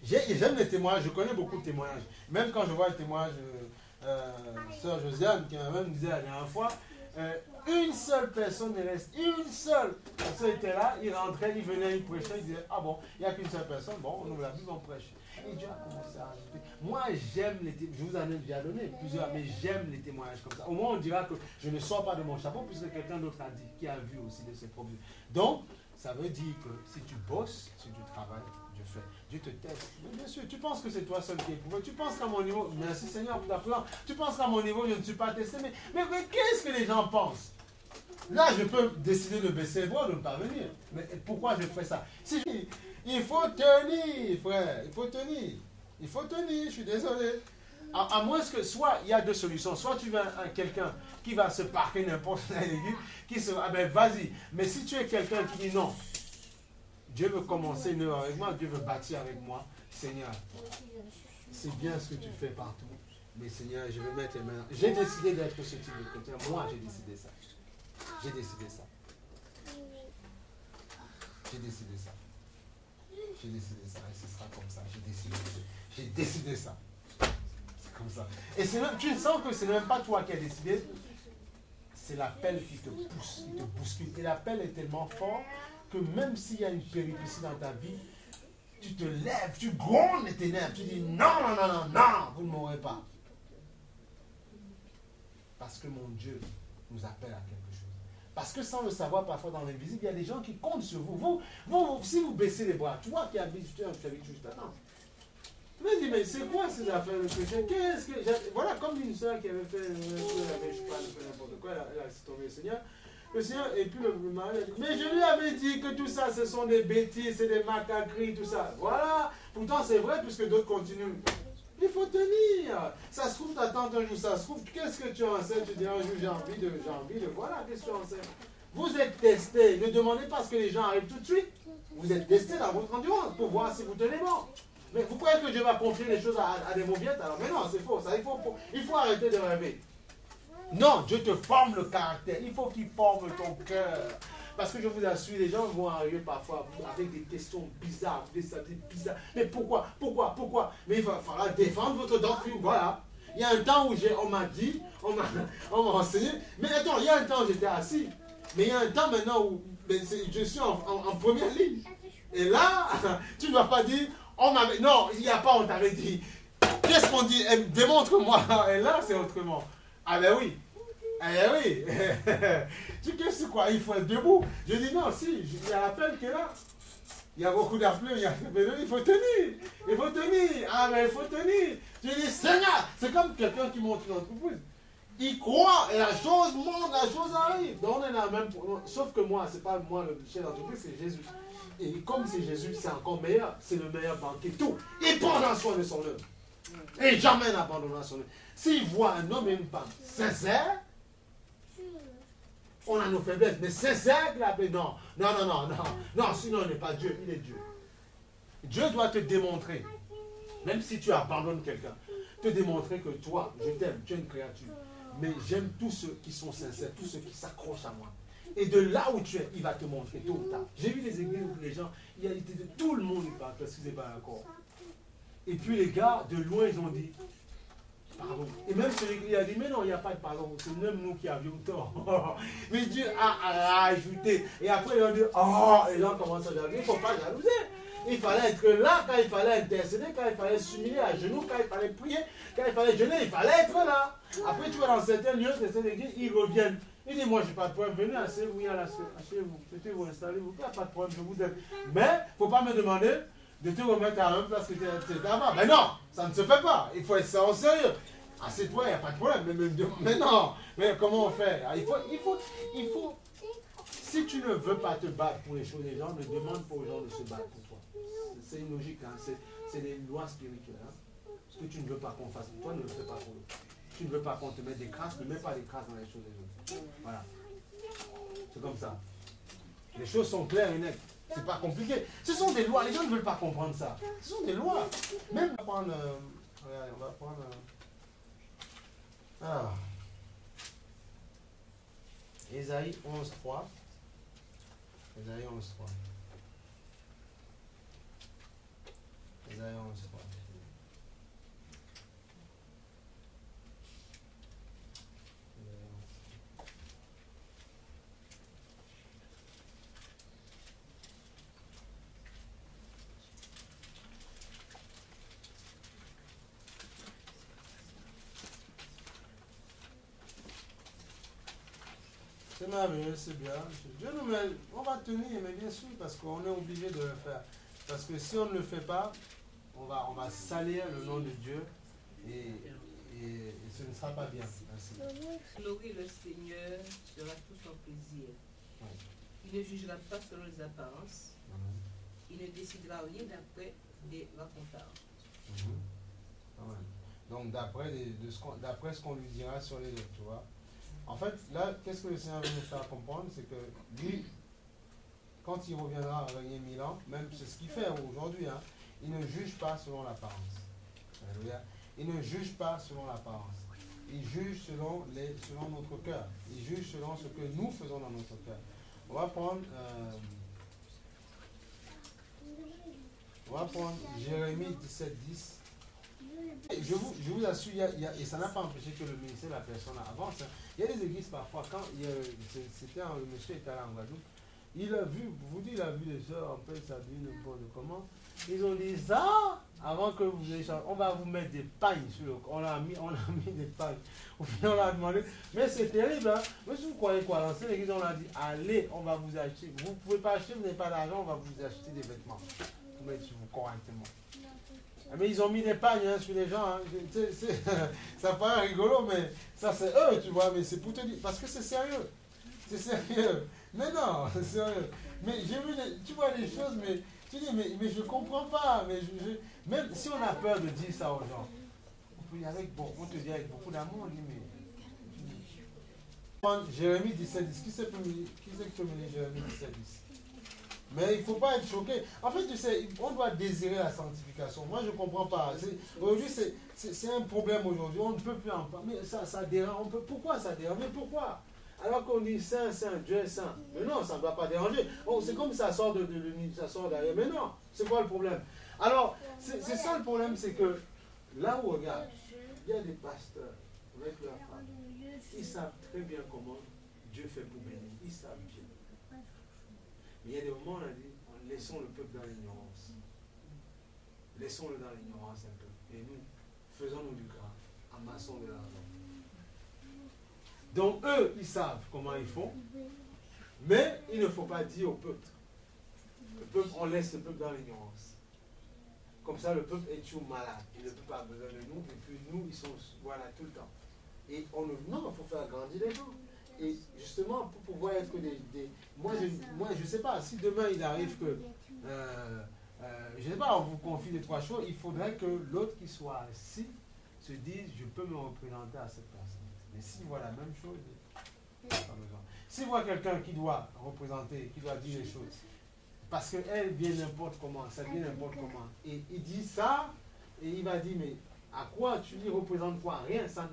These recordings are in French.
J'aime les témoignages, je connais beaucoup de témoignages. Même quand je vois le témoignage sœur Josiane, qui m'a même dit la dernière fois, une seule personne ne reste, une seule personne était là, il rentrait, il venait, il prêchait, il disait, ah bon, il n'y a qu'une seule personne, bon, on ouvre la Bible, on prêche. Et Dieu a commencé à ajouter. Moi, j'aime les témoignages, je vous en ai déjà donné plusieurs, mais j'aime les témoignages comme ça. Au moins, on dira que je ne sors pas de mon chapeau, puisque quelqu'un d'autre a dit, qui a vu aussi de ces problèmes. Donc, ça veut dire que si tu bosses, si tu travailles, Dieu fait. Dieu te teste. Mais bien sûr, tu penses que c'est toi seul qui es éprouvé. Tu penses qu'à mon niveau, merci Seigneur pour ta prière, tu penses qu'à mon niveau, je ne suis pas testé. Mais qu'est-ce que les gens pensent? Là, je peux décider de baisser les bras, de ne pas venir. Mais pourquoi je ferais ça? Si il faut tenir, frère. Il faut tenir. Il faut tenir, je suis désolé. À moins que, soit il y a deux solutions. Soit tu veux quelqu'un qui va se parquer n'importe où dans l'église, qui se... Ah ben vas-y. Mais si tu es quelqu'un qui dit non, Dieu veut commencer une œuvre avec moi, Dieu veut bâtir avec moi, Seigneur, c'est bien ce que tu fais partout. Mais Seigneur, je vais mettre les mains. J'ai décidé d'être ce type de chrétien. Moi, j'ai décidé ça. J'ai décidé ça. J'ai décidé ça. J'ai décidé ça. Et ce sera comme ça. J'ai décidé ça. C'est comme ça. Et même, tu sens que ce n'est même pas toi qui as décidé. C'est l'appel qui te pousse, qui te bouscule. Et l'appel est tellement fort que même s'il y a une péripétie dans ta vie, tu te lèves, tu grondes les ténèbres. Tu dis non, non, non, non, non, vous ne m'aurez pas. Parce que mon Dieu nous appelle à quelque chose. Parce que sans le savoir, parfois dans l'invisible, il y a des gens qui comptent sur vous. Si vous baissez les bras, toi qui habites juste là, mais c'est quoi ces affaires de chrétien? Qu'est-ce que... Voilà, comme une soeur qui avait fait, je sais pas, n'importe quoi, elle a laissé tomber le Seigneur. Le Seigneur, et puis le mari a dit, mais je lui avais dit que tout ça, ce sont des bêtises, c'est des macaqueries, tout ça. Voilà, pourtant c'est vrai, puisque d'autres continuent. Il faut tenir. Ça se trouve, t'attends un jour, ça se trouve, qu'est-ce que tu enseignes? Tu dis un jour, j'ai envie de, voilà, qu'est-ce que tu enseignes? Vous êtes testé. Ne demandez pas ce que les gens arrivent tout de suite. Vous êtes testé dans votre endurance pour voir si vous tenez bon. Mais vous croyez que Dieu va confier les choses à des mauviettes? Alors, mais non, c'est faux. Ça, il faut arrêter de rêver. Non, Dieu te forme le caractère. Il faut qu'il forme ton cœur. Parce que je vous assure, les gens vont arriver parfois avec des questions bizarres, des statistiques bizarres. Mais pourquoi? Mais il va falloir défendre votre doctrine. Voilà. Il y a un temps où on m'a dit, on m'a enseigné. Mais attends, il y a un temps où j'étais assis. Mais il y a un temps maintenant où je suis en première ligne. Et là, tu ne dois pas dire, non, il n'y a pas, on t'avait dit. Qu'est-ce qu'on dit? Démontre-moi. Et là, c'est autrement. Ah ben oui. Eh oui. Tu sais quoi? Il faut être debout. Je dis non, si, il y a l'appel qui est là. Il y a beaucoup d'appels, il faut tenir. Il faut tenir. Ah mais il faut tenir. Je dis Seigneur, c'est comme quelqu'un qui monte une entreprise. Il croit et la chose monte, la chose arrive. Donc on est là même. Sauf que moi, c'est pas moi le chef d'entreprise, c'est Jésus. Et comme c'est Jésus, c'est encore meilleur. C'est le meilleur banquier. Tout. Il prend soin de son œuvre. Et jamais n'abandonnera son œuvre. S'il voit un homme et une femme sincères, on a nos faiblesses, mais sincères, non, sinon il n'est pas Dieu, il est Dieu. Dieu doit te démontrer, même si tu abandonnes quelqu'un, te démontrer que toi, je t'aime, tu es une créature. Mais j'aime tous ceux qui sont sincères, tous ceux qui s'accrochent à moi. Et de là où tu es, il va te montrer tôt ou tard. J'ai vu des églises où les gens, tout le monde y parle parce qu'ils n'est pas d'accord. Et puis les gars, de loin, ils ont dit, pardon. Et même celui qui a dit, mais non, il n'y a pas de pardon, c'est même nous qui avions tort. Mais Dieu a ajouté. Et après, ils ont dit, oh, et là, on commence à dire, il ne faut pas jalouser. Il fallait être là quand il fallait intercéder, quand il fallait s'humilier à genoux, quand il fallait prier, quand il fallait jeûner, il fallait être là. Après, tu vas dans certains lieux de cette église, ils reviennent. Il dit, moi, je n'ai pas de problème, venez, asseyez-vous, asseyez-vous, installez-vous, il n'y a pas de problème, je vous aime. Mais, il ne faut pas me demander de te remettre à la même place que tu étais avant. Mais non, ça ne se fait pas. Il faut être ça en sérieux. Assieds-toi, il n'y a pas de problème. Mais non, mais comment on fait? Il faut. Si tu ne veux pas te battre pour les choses des gens, ne demande pas aux gens de se battre pour toi. C'est une logique, hein? C'est des lois spirituelles. Hein? Ce que tu ne veux pas qu'on fasse, toi ne le fais pas pour eux. Tu ne veux pas qu'on te mette des crasses, ne mets pas des crasses dans les choses des autres. Voilà. C'est comme ça. Les choses sont claires et nettes. C'est pas compliqué. Ce sont des lois. Les gens ne veulent pas comprendre ça. Ce sont des lois. Même on va prendre. Regardez, on va prendre. Ésaïe 11.3. Ésaïe 11.3. Ésaïe 11.3. Expérience 3. C'est merveilleux, c'est bien. Dieu nous met, on va tenir, mais bien sûr, parce qu'on est obligé de le faire. Parce que si on ne le fait pas, on va salir le nom de Dieu et ce ne sera pas bien. Merci. Glorifier le Seigneur sera tout son plaisir. Oui. Il ne jugera pas selon les apparences. Il ne décidera rien d'après des racontards. Donc d'après ce qu'on lui dira sur les autres, tu vois. En fait, là, qu'est-ce que le Seigneur veut nous faire comprendre? C'est que lui, quand il reviendra à régner 1000 ans, même c'est ce qu'il fait aujourd'hui, hein, il ne juge pas selon l'apparence. Alléluia. Il ne juge pas selon l'apparence. Il juge selon notre cœur. Il juge selon ce que nous faisons dans notre cœur. On va prendre Jérémie 17:10. Je vous assure, et ça n'a pas empêché que le ministère de la personne avance. Hein. Il y a des églises parfois, quand le monsieur était allé en Guadeloupe, il a vu les sœurs en paix s'habiller n'importe comment. Ils ont dit ça, avant que vous ayez changé, on va vous mettre des pagnes sur le corps. On a mis des pagnes. On a demandé, mais c'est terrible, hein. Mais si vous croyez quoi, dans cette église, on a dit, allez, on va vous acheter. Vous ne pouvez pas acheter, vous n'avez pas d'argent, on va vous acheter des vêtements. Vous mettre sur vous correctement. Mais ils ont mis des pagnes hein, sur les gens. Hein. Ça paraît rigolo, mais ça c'est eux, tu vois. Mais c'est pour te dire, parce que c'est sérieux. C'est sérieux. Mais non, c'est sérieux. Mais j'ai vu, tu vois des choses, mais tu dis, mais je ne comprends pas. Mais même si on a peur de dire ça aux gens, on peut y aller on te dit avec beaucoup d'amour, on dit, mais. Jérémie 17:10. Qui c'est que peut me lire Jérémie 17:10? Mais il ne faut pas être choqué. En fait, tu sais, on doit désirer la sanctification. Moi, je ne comprends pas. Aujourd'hui, c'est un problème aujourd'hui. On ne peut plus en parler. Mais ça dérange. Pourquoi ça dérange? Mais pourquoi? Alors qu'on dit Saint, Saint, Dieu est Saint. Mais non, ça ne doit pas déranger. Oh, c'est comme ça sort ça sort derrière. Mais non, c'est quoi le problème? Alors, c'est ça le problème, c'est que là où, regarde, il y a des pasteurs avec leurs femmes. Ils savent très bien comment Dieu fait pour bénir. Ils savent bien. Mais il y a des moments, on a dit, laissons le peuple dans l'ignorance. Laissons-le dans l'ignorance un peu. Et nous, faisons-nous du gras, amassons de l'argent. Donc eux, ils savent comment ils font, mais il ne faut pas dire au peuple. Le peuple, on laisse le peuple dans l'ignorance. Comme ça, le peuple est toujours malade. Il ne peut pas besoin de nous, et puis nous, ils sont voilà tout le temps. Et non, il faut faire grandir les gens. Et justement, pour pouvoir être moi, je ne sais pas, si demain il arrive que, je ne sais pas, on vous confie les 3 choses, il faudrait que l'autre qui soit assis se dise, je peux me représenter à cette personne. Mais s'il voit la même chose, pas besoin. S'il voit quelqu'un qui doit représenter, qui doit dire les choses, parce qu'elle vient n'importe comment, ça vient n'importe comment, et il dit ça, et il va dire, mais à quoi tu lui représentes quoi? Rien, ça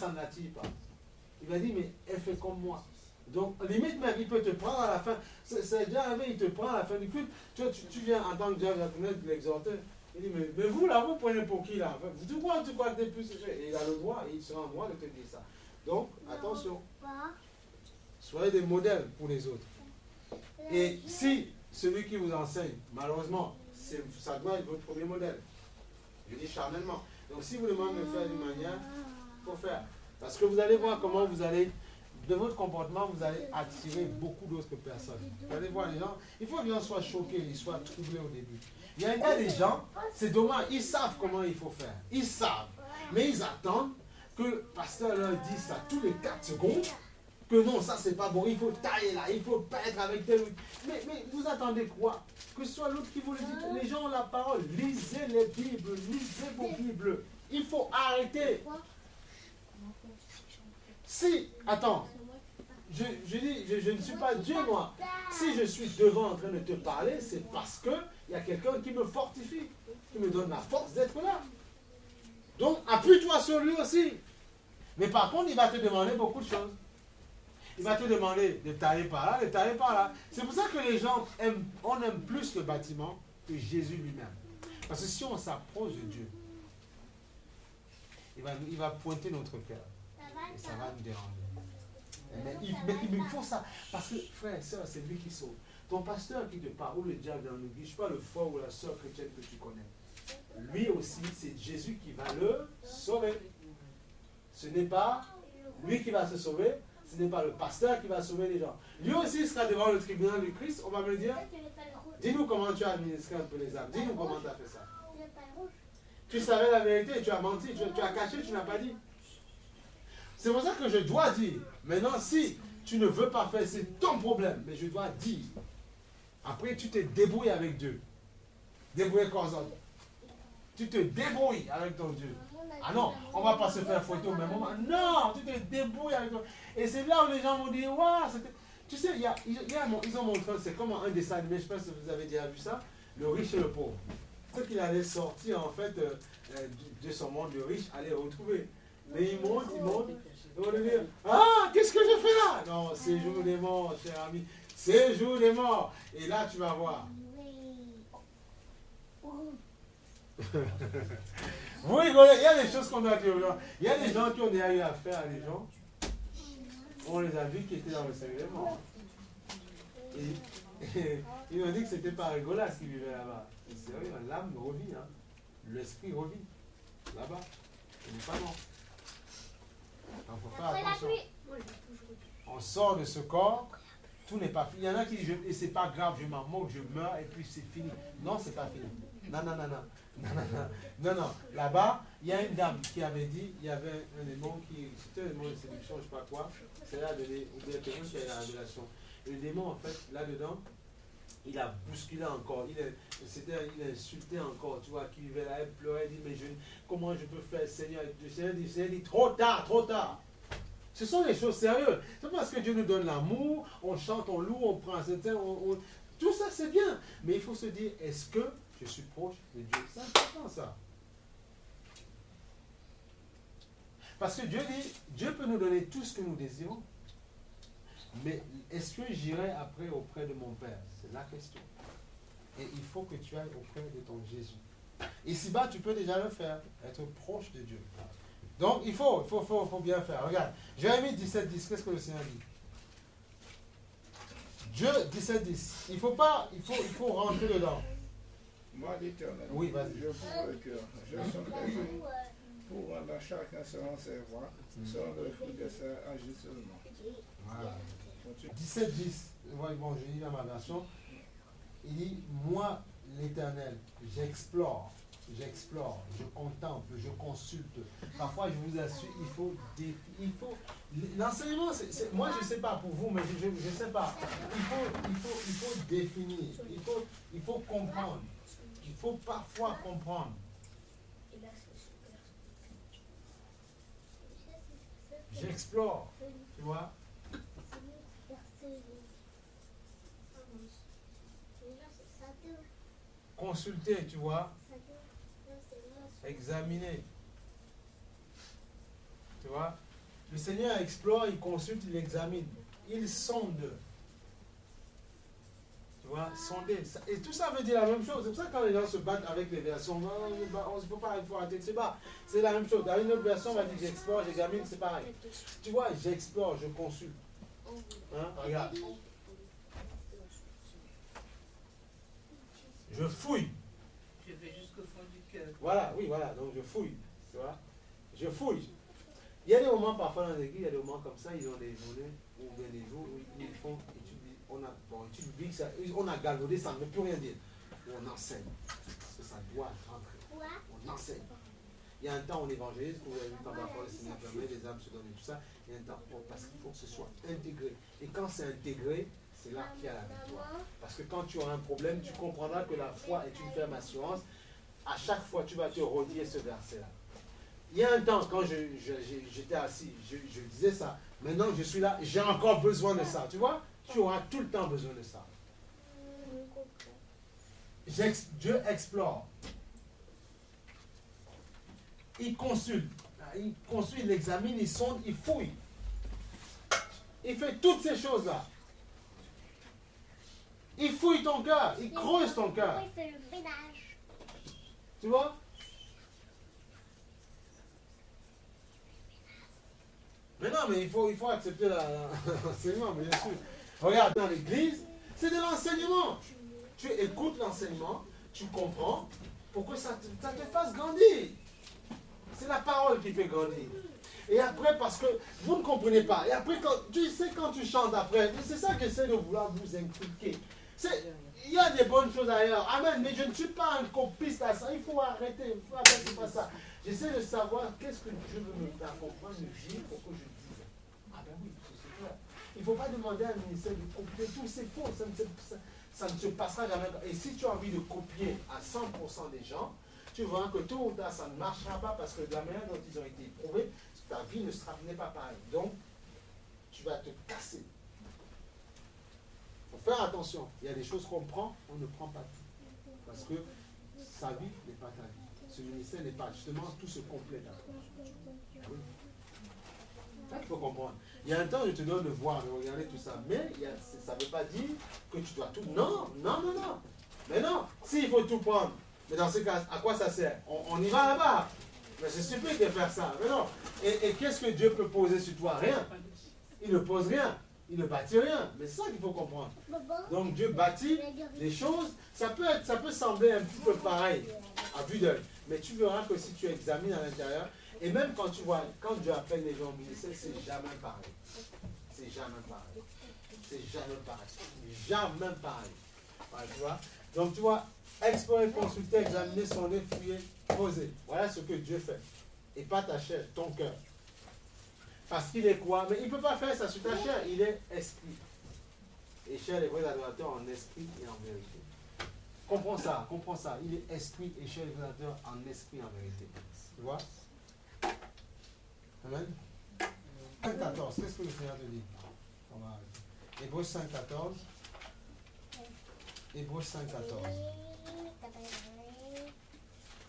ne l'attire pas. Il va dire, mais elle fait comme moi. Donc, limite même, il peut te prendre à la fin. C'est déjà arrivé, il te prend à la fin du culte. Tu viens en tant que diable de l'exhorter. Il dit, mais vous, là, vous prenez pour qui, là? Tu crois que tu es plus... Et il a le droit, et il sera en droit de te dire ça. Donc, attention. Soyez des modèles pour les autres. Et si celui qui vous enseigne, malheureusement, ça doit être votre premier modèle. Je dis charnellement. Donc, si vous demandez de faire d'une manière, il faut faire. Parce que vous allez voir comment vous allez, de votre comportement, vous allez attirer beaucoup d'autres personnes. Vous allez voir les gens, il faut que les gens soient choqués, ils soient troublés au début. Il y a des gens, c'est dommage, ils savent comment il faut faire. Ils savent. Mais ils attendent que le pasteur leur dise ça tous les 4 secondes. Que non, ça c'est pas bon, il faut tailler là, il faut pas être avec tel. Mais vous attendez quoi? Que ce soit l'autre qui vous le dit. Les gens ont la parole. Lisez les Bibles, lisez vos Bibles. Il faut arrêter. Si, attends, je dis, je ne suis pas Dieu, moi. Si je suis devant en train de te parler, c'est parce qu'il y a quelqu'un qui me fortifie, qui me donne la force d'être là. Donc, appuie-toi sur lui aussi. Mais par contre, il va te demander beaucoup de choses. Il va te demander de tailler par là, de tailler par là. C'est pour ça que les gens on aime plus le bâtiment que Jésus lui-même. Parce que si on s'approche de Dieu, il va pointer notre cœur. Et ça va nous déranger. Mais il faut ça. Parce que, frère et soeur, c'est lui qui sauve. Ton pasteur qui te parle, ou le diable dans l'église, je ne sais pas le frère ou la soeur chrétienne que tu connais. Lui aussi, c'est Jésus qui va le sauver. Ce n'est pas lui qui va se sauver, ce n'est pas le pasteur qui va sauver les gens. Lui aussi il sera devant le tribunal du Christ, on va me dire, dis-nous comment tu as administré un peu les âmes, dis-nous comment tu as fait ça. Tu savais la vérité, tu as menti, tu as caché, tu n'as pas dit. C'est pour ça que je dois dire. Maintenant, si tu ne veux pas faire, c'est ton problème, mais je dois dire. Après, tu te débrouilles avec Dieu. Débrouiller comme ça. Tu te débrouilles avec ton Dieu. Ah non, on ne va pas se faire fouetter au même moment. Non, tu te débrouilles avec ton Dieu. Et c'est là où les gens vont dire, waouh, c'était... Tu sais, ils ont montré, c'est comme un dessin animé, je ne sais pas si vous avez déjà vu ça, le riche et le pauvre. C'est qu'il allait sortir en fait de son monde, le riche allait retrouver. Mais il monte, et on va lui dire, ah, qu'est-ce que je fais là? Non, c'est jour des morts, cher ami. C'est jour des morts. Et là, tu vas voir. Vous rigolez, il y a des choses qu'on doit dire aux gens. Il y a des gens qui ont déjà eu affaire à des gens. On les a vus qui étaient dans le cercle des morts. Et ils ont dit que c'était pas rigolo ce qu'ils vivaient là-bas. C'est sérieux, l'âme revit, hein. L'esprit revit. Là-bas. Il n'est pas mort. Donc il faut faire attention. On sort de ce corps, tout n'est pas fini. Il y en a qui disent, et c'est pas grave, je m'en moque, je meurs et puis c'est fini. Non, c'est pas fini. Non, non, non, non. Non, non, non. Non, non. Là-bas, il y a une dame qui avait dit, il y avait un démon qui, c'était un démon de séduction, je ne sais pas quoi, c'est là donné, ou bien quelqu'un qui a eu la révélation. Et le démon, en fait, là-dedans, il a bousculé encore, il a insulté encore, tu vois, qui vivait là, elle pleurait, il dit, mais comment je peux faire, Seigneur? Le Seigneur dit, trop tard, trop tard. Ce sont des choses sérieuses. C'est parce que Dieu nous donne l'amour, on chante, on loue, on prend un certain, tout ça c'est bien. Mais il faut se dire, est-ce que je suis proche de Dieu? C'est important ça. Parce que Dieu dit, Dieu peut nous donner tout ce que nous désirons. Mais est-ce que j'irai après auprès de mon Père? C'est la question. Et il faut que tu ailles auprès de ton Jésus. Ici-bas, tu peux déjà le faire, être proche de Dieu. Donc, il faut bien faire. Regarde, Jérémie 17:10, qu'est-ce que le Seigneur dit? Dieu 17:10. Il faut rentrer dedans. Moi, l'Éternel, oui, vas-y. Je fous le cœur, je sonde les jours, pour rendre à chacun selon ses voies, selon le fruit de ses agissements. Voilà. 17:10, bon, je lis dans ma version. Il dit, moi, l'Éternel, j'explore, je contemple, je consulte. Parfois, je vous assure, il faut l'enseignement, moi je ne sais pas pour vous, mais je ne sais pas. Il faut définir, il faut comprendre. Il faut parfois comprendre. J'explore, tu vois. Consulter, tu vois. Examiner. Tu vois. Le Seigneur explore, il consulte, il examine. Il sonde. Tu vois, sonder. Et tout ça veut dire la même chose. C'est pour ça que quand les gens se battent avec les versions, il faut arrêter de se battre. C'est la même chose. Dans une autre version, on va dire j'explore, j'examine, c'est pareil. Tu vois, j'explore, je consulte. Hein? Regarde. Je fouille. Je vais jusqu'au fond du cœur. Voilà, oui, voilà. Donc je fouille. Tu vois? Je fouille. Il y a des moments, parfois dans l'église, il y a des moments comme ça, ils ont des journées ou bien des jours où ils font étude. Étude biblique, on a galvaudé, ça ne veut plus rien dire. On enseigne. Parce que ça doit rentrer. On enseigne. Il y a un temps on évangélise, vous avez vu quand parfois le Seigneur permet, les âmes se donnent et tout ça. Il y a un temps parce qu'il faut que ce soit intégré. Et quand c'est intégré, c'est là qu'il y a la victoire. Parce que quand tu auras un problème, tu comprendras que la foi est une ferme assurance. À chaque fois, tu vas te redire ce verset-là. Il y a un temps, quand j'étais assis, je disais ça. Maintenant, je suis là, j'ai encore besoin de ça. Tu vois? Tu auras tout le temps besoin de ça. Dieu explore. Il consulte. Il examine, il sonde, il fouille. Il fait toutes ces choses-là. Il fouille ton cœur, il creuse ton cœur. Il fait le ménage. Tu vois? Mais non, mais il faut accepter l'enseignement, bien sûr. Regarde, dans l'église, c'est de l'enseignement. Tu écoutes l'enseignement, tu comprends, pour que ça te fasse grandir. C'est la parole qui fait grandir. Et après, parce que vous ne comprenez pas. Et après, quand tu chantes après, c'est ça que j'essaie de vouloir vous inculquer. Il y a des bonnes choses ailleurs. Amen. Mais je ne suis pas un copiste à ça. Il faut arrêter. Il faut arrêter pas ça. J'essaie de savoir qu'est-ce que Dieu veut me faire comprendre, me dire pour que je dise. Ah ben oui, c'est clair. Il ne faut pas demander à un ministère de copier tout. C'est faux. Ça ne se passera jamais. Et si tu as envie de copier à 100% des gens, tu verras que tôt ou tard, ça ne marchera pas parce que de la manière dont ils ont été éprouvés, ta vie n'est pas pareille. Donc, tu vas te casser. Il faut faire attention. Il y a des choses qu'on prend, on ne prend pas tout. Parce que sa vie n'est pas ta vie. Ce ministère n'est pas. Justement, tout se complète après. Oui. C'est ça qu'il faut comprendre. Il y a un temps, je te donne de voir, de regarder tout ça. Mais ça ne veut pas dire que tu dois tout. Non, non, non, non. Mais non, s'il faut tout prendre, mais dans ce cas, à quoi ça sert? On y va là-bas. Mais c'est stupide de faire ça. Mais non. Et qu'est-ce que Dieu peut poser sur toi? Rien. Il ne pose rien. Il ne bâtit rien. Mais c'est ça qu'il faut comprendre. Donc Dieu bâtit des choses. Ça peut sembler un petit peu pareil à vue d'œil. Mais tu verras que si tu examines à l'intérieur, et même quand tu vois, quand Dieu appelle les gens au ministère, c'est jamais pareil. C'est jamais pareil. C'est jamais pareil. Jamais pareil. Tu vois? Donc tu vois, explorer, consulter, examiner, sonder, fouiller, poser. Voilà ce que Dieu fait. Et pas ta chair, ton cœur. Parce qu'il est quoi? Mais il ne peut pas faire ça sur ta chair. Il est esprit. Et cher les vrais adorateurs en esprit et en vérité. Comprends ça. Il est esprit et cher les vrais adorateurs en esprit et en vérité. Tu vois? Amen. 5.14, qu'est-ce que le Seigneur te dit? Hébreux 5.14. Hébreux 5.14.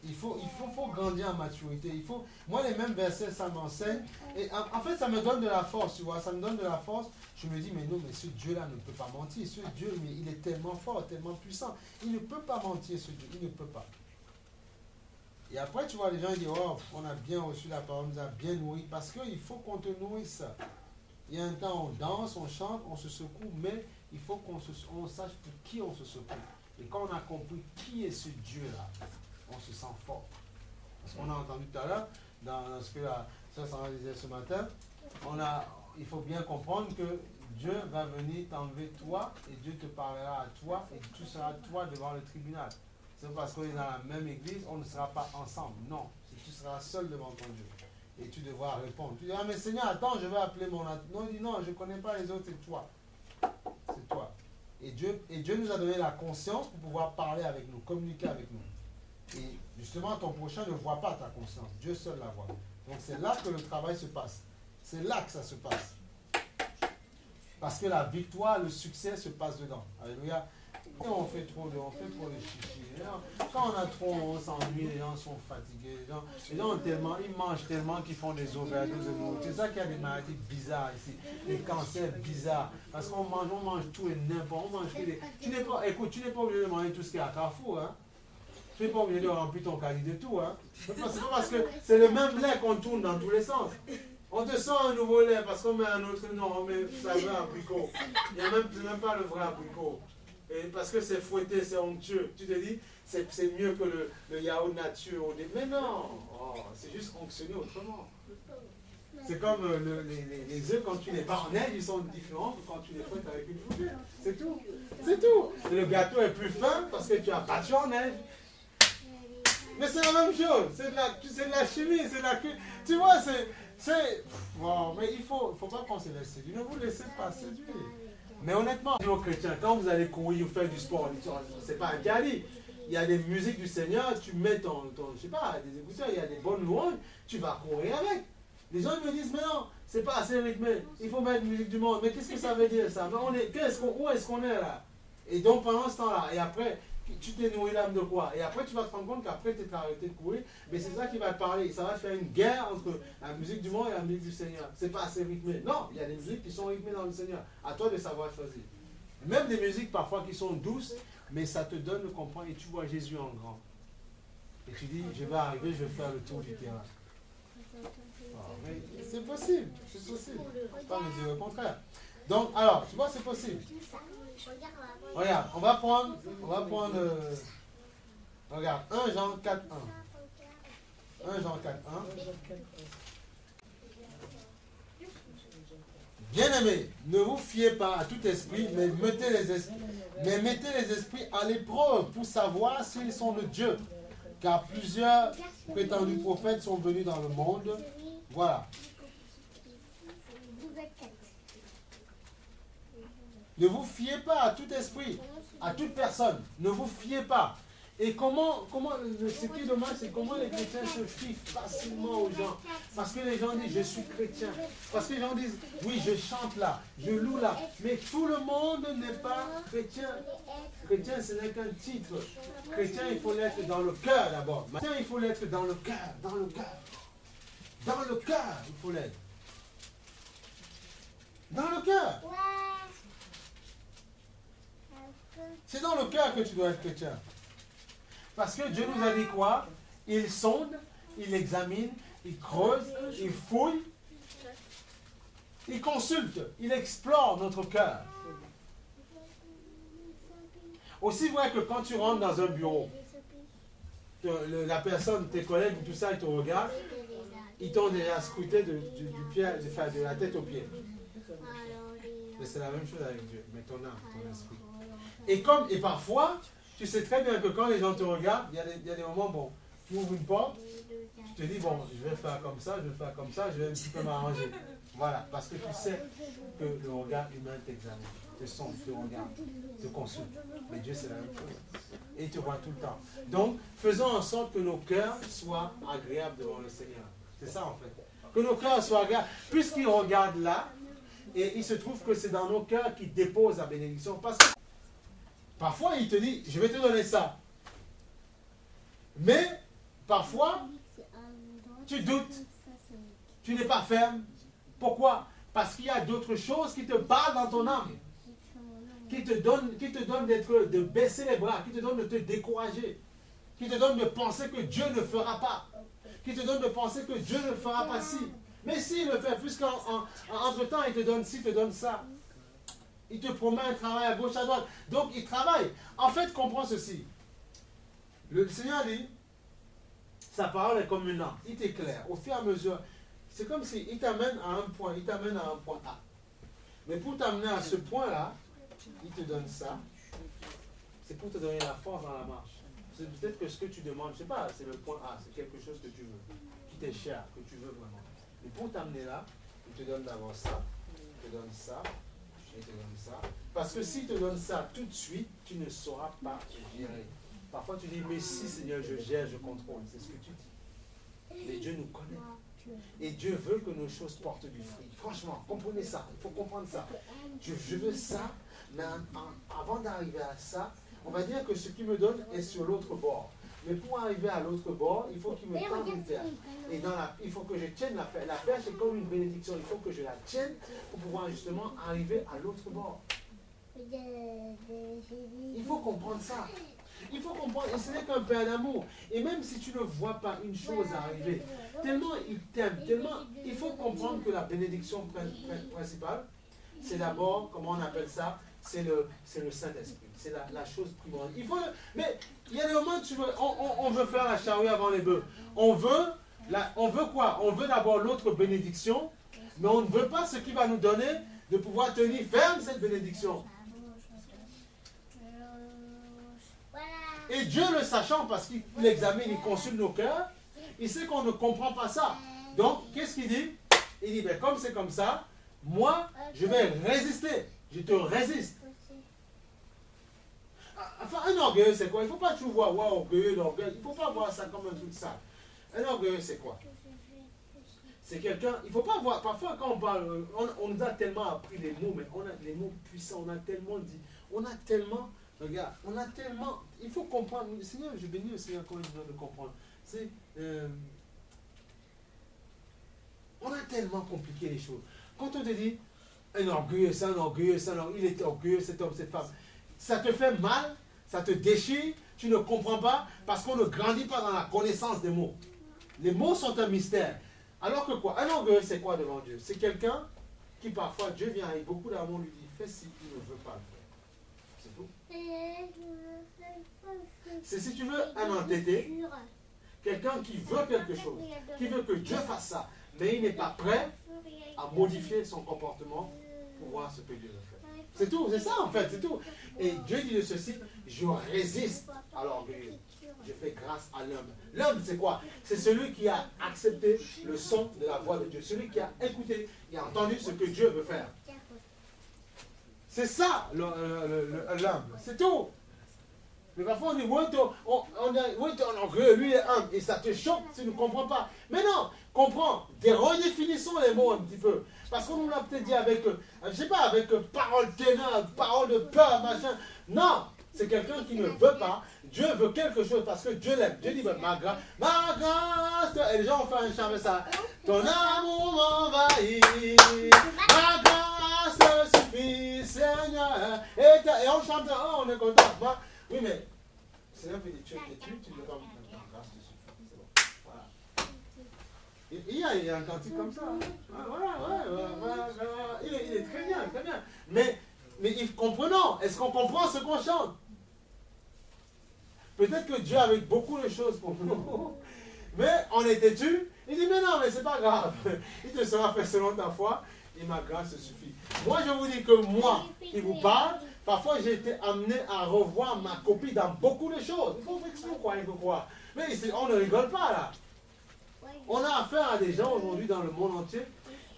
Il faut grandir en maturité. Moi, les mêmes versets, ça m'enseigne. Et en fait, ça me donne de la force, tu vois. Ça me donne de la force. Je me dis, mais non, mais ce Dieu-là ne peut pas mentir. Ce Dieu, mais il est tellement fort, tellement puissant. Il ne peut pas mentir, ce Dieu. Il ne peut pas. Et après, tu vois, les gens disent, oh, on a bien reçu la parole, on nous a bien nourri. Parce qu'il faut qu'on te nourrisse. Il y a un temps, on danse, on chante, on se secoue, mais il faut qu'on sache pour qui on se secoue. Et quand on a compris qui est ce Dieu-là, on se sent fort. Parce qu'on a entendu tout à l'heure, dans ce que la sœur Sandra disait ce matin, il faut bien comprendre que Dieu va venir t'enlever toi, et Dieu te parlera à toi, et tu seras toi devant le tribunal. C'est parce qu'on est dans la même église, on ne sera pas ensemble. Non, tu seras seul devant ton Dieu. Et tu devras répondre. Tu diras, mais Seigneur, attends, je vais appeler mon... Non, il dit, non, je ne connais pas les autres, c'est toi. C'est toi. Et Dieu nous a donné la conscience pour pouvoir parler avec nous, communiquer avec nous. Et justement, ton prochain ne voit pas ta conscience. Dieu seul la voit. Donc c'est là que le travail se passe. C'est là que ça se passe. Parce que la victoire, le succès se passe dedans. Alléluia. Et on fait trop de chichi. Quand on a trop, on s'ennuie, les gens sont fatigués. Les gens ils mangent tellement qu'ils font des overdoses de nourriture. C'est ça qu'il y a des maladies bizarres ici. Des cancers bizarres. Parce qu'on mange tout et n'importe. On mange des... Tu n'es pas obligé de manger tout ce qu'il y a à Carrefour. Hein? Tu n'es pas obligé de remplir ton caddie de tout. Hein? C'est pas parce que c'est le même lait qu'on tourne dans tous les sens. On te sort un nouveau lait parce qu'on met un autre nom, on met ça veut abricot. Il n'y a même pas le vrai abricot. Et parce que c'est fouetté, c'est onctueux. Tu te dis, c'est mieux que le yaourt nature. Mais non, c'est juste onctionné autrement. C'est comme les œufs, quand tu les bats en neige, ils sont différents que quand tu les fouettes avec une fourchette. C'est tout. C'est tout. Et le gâteau est plus fin parce que tu as battu en neige. Mais c'est la même chose. C'est de la chimie. Tu vois, bon, mais il ne faut pas qu'on se laisse séduire. Ne vous laissez pas séduire. Mais honnêtement, aux chrétiens, quand vous allez courir ou faire du sport, c'est pas interdit. Il y a des musiques du Seigneur, tu mets je sais pas, des écouteurs, il y a des bonnes louanges, tu vas courir avec. Les gens me disent, mais non, c'est pas assez rythmé, il faut mettre musique du monde. Mais qu'est-ce que ça veut dire ça? Mais où est-ce qu'on est là? Et donc pendant ce temps-là, et après, tu t'es nourri l'âme de quoi? Et après, tu vas te rendre compte qu'après, tu as arrêté de courir. Mais c'est ça qui va te parler. Ça va faire une guerre entre la musique du monde et la musique du Seigneur. C'est pas assez rythmé. Non, il y a des musiques qui sont rythmées dans le Seigneur. À toi de savoir choisir. Même des musiques parfois qui sont douces, mais ça te donne le comprendre et tu vois Jésus en grand. Et tu dis, je vais arriver, je vais faire le tour du terrain. Mais c'est possible, c'est possible. Pas me dire le contraire. Donc, alors, tu vois, c'est possible. Regarde, on va prendre regarde, 1 Jean 4, 1. 1 Jean 4, 1. Bien-aimés, ne vous fiez pas à tout esprit, mais mettez les esprits à l'épreuve pour savoir s'ils sont de Dieu. Car plusieurs prétendus prophètes sont venus dans le monde. Voilà. Ne vous fiez pas à tout esprit, à toute personne. Ne vous fiez pas. Et ce qui est dommage, c'est comment les chrétiens se fient facilement aux gens. Parce que les gens disent, je suis chrétien. Parce que les gens disent, oui, je chante là, je loue là. Mais tout le monde n'est pas chrétien. Chrétien, ce n'est qu'un titre. Chrétien, il faut l'être dans le cœur d'abord. Chrétien, il faut l'être dans le cœur, dans le cœur. Dans le cœur, il faut l'être. Dans le cœur. C'est dans le cœur que tu dois être chrétien. Parce que Dieu nous a dit quoi? Il sonde, il examine, il creuse, il fouille, il consulte, il explore notre cœur. Aussi vrai que quand tu rentres dans un bureau, la personne, tes collègues, tout ça, ils te regardent, ils t'ont déjà scruté de la tête aux pieds. Mais c'est la même chose avec Dieu, mais ton âme, ton esprit. Et parfois, tu sais très bien que quand les gens te regardent, il y a des moments, bon, tu ouvres une porte, tu te dis, bon, je vais faire comme ça, je vais faire comme ça, je vais un petit peu m'arranger. Voilà, parce que tu sais que le regard humain t'examine, te sonde, te regarde, te consulte. Mais Dieu, c'est la même chose. Et il te voit tout le temps. Donc, faisons en sorte que nos cœurs soient agréables devant le Seigneur. C'est ça, en fait. Que nos cœurs soient agréables. Puisqu'il regarde là, et il se trouve que c'est dans nos cœurs qu'il dépose la bénédiction. Parce que parfois, il te dit, je vais te donner ça. Mais, parfois, tu doutes. Tu n'es pas ferme. Pourquoi? Parce qu'il y a d'autres choses qui te parlent dans ton âme. Qui te donnent de baisser les bras. Qui te donnent de te décourager. Qui te donnent de penser que Dieu ne fera pas. Qui te donnent de penser que Dieu ne fera pas ci. Mais s'il le fait, puisqu'entre-temps, il te donne ci, il te donne ça. Il te promet un travail à gauche, à droite. Donc, il travaille. En fait, comprends ceci. Le Seigneur dit, sa parole est comme une lampe. Il t'éclaire. Au fur et à mesure, c'est comme s'il t'amène à un point. Il t'amène à un point A. Mais pour t'amener à ce point-là, il te donne ça. C'est pour te donner la force dans la marche. C'est peut-être que ce que tu demandes, je ne sais pas, c'est le point A. C'est quelque chose que tu veux. Qui t'est cher, que tu veux vraiment. Mais pour t'amener là, il te donne d'abord ça. Il te donne ça. Il te donne ça. Parce que s'il te donne ça tout de suite, tu ne sauras pas gérer. Parfois tu dis, mais si Seigneur, je gère, je contrôle. C'est ce que tu dis. Mais Dieu nous connaît. Et Dieu veut que nos choses portent du fruit. Franchement, comprenez ça. Il faut comprendre ça. Je veux ça, mais avant d'arriver à ça, on va dire que ce qu'il me donne est sur l'autre bord. Mais pour arriver à l'autre bord, il faut qu'il me tende une perche. Et il faut que je tienne la perche. La perche est comme une bénédiction. Il faut que je la tienne pour pouvoir justement arriver à l'autre bord. Il faut comprendre ça. Il faut comprendre, et ce n'est qu'un Père d'amour. Et même si tu ne vois pas une chose arriver, tellement il t'aime, tellement il faut comprendre que la bénédiction principale, c'est d'abord, comment on appelle ça, c'est le Saint-Esprit. C'est la chose primordiale. Mais il y a des moments où on veut faire la charrue avant les bœufs. On veut quoi? On veut d'abord l'autre bénédiction, mais on ne veut pas ce qui va nous donner de pouvoir tenir ferme cette bénédiction. Et Dieu le sachant, parce qu'il examine, il consulte nos cœurs, il sait qu'on ne comprend pas ça. Donc, qu'est-ce qu'il dit? Il dit, ben, comme c'est comme ça, moi, je vais résister. Je te résiste. Enfin, un orgueilleux, c'est quoi? Il ne faut pas toujours voir, wow, orgueilleux, l'orgueil. Il ne faut pas voir ça comme un truc sale. Un orgueilleux, c'est quoi? C'est quelqu'un, il ne faut pas voir, parfois quand on parle, on nous a tellement appris les mots, mais on a les mots puissants, on a tellement dit, on a tellement... Regarde, on a tellement... Il faut comprendre. Le Seigneur, je bénis le Seigneur quand il vient de comprendre. On a tellement compliqué les choses. Quand on te dit, un orgueilleux, c'est un orgueilleux, il est orgueilleux, cet homme, cette femme, ça te fait mal, ça te déchire, tu ne comprends pas parce qu'on ne grandit pas dans la connaissance des mots. Les mots sont un mystère. Alors que quoi? Un orgueilleux, c'est quoi devant Dieu? C'est quelqu'un qui parfois, Dieu vient avec beaucoup d'amour, lui dit, fais si tu ne veux pas le faire. C'est tout. C'est, si tu veux, un entêté, quelqu'un qui veut quelque chose, qui veut que Dieu fasse ça, mais il n'est pas prêt à modifier son comportement pour voir ce que Dieu veut faire. C'est tout, c'est ça en fait, c'est tout. Et Dieu dit de ceci, je résiste à l'orgueilleux. Je fais grâce à l'homme. L'homme, c'est quoi? C'est celui qui a accepté le son de la voix de Dieu. Celui qui a écouté et entendu ce que Dieu veut faire. C'est ça, l'homme. C'est tout. Mais parfois, on dit, lui est humble. Et ça te choque si tu ne comprends pas. Mais non, comprends. Redéfinissons les mots un petit peu. Parce qu'on nous l'a peut-être dit avec, je sais pas, avec parole ténèbres, parole de peur, machin. Non, c'est quelqu'un qui ne veut pas. Dieu veut quelque chose parce que Dieu l'aime. Dieu dit, ma grâce, et les gens ont fait un chant avec ça. Ton amour m'envahit, ma grâce suffit, Seigneur. Et on chante, oh, on est content. Oui, mais Seigneur fait des tues, tu ne veux pas ma grâce te suffit. C'est bon. Voilà. Il y a un cantique comme ça. Voilà. Il est très bien, très bien. Mais comprenons, est-ce qu'on comprend ce qu'on chante? Peut-être que Dieu avait beaucoup de choses pour nous. Mais on est têtu. Il dit, mais non, mais c'est pas grave. Il te sera fait selon ta foi et ma grâce suffit. Moi, je vous dis que moi, qui vous parle, parfois j'ai été amené à revoir ma copie dans beaucoup de choses. Il faut expliquer quoi. Mais on ne rigole pas là. On a affaire à des gens aujourd'hui dans le monde entier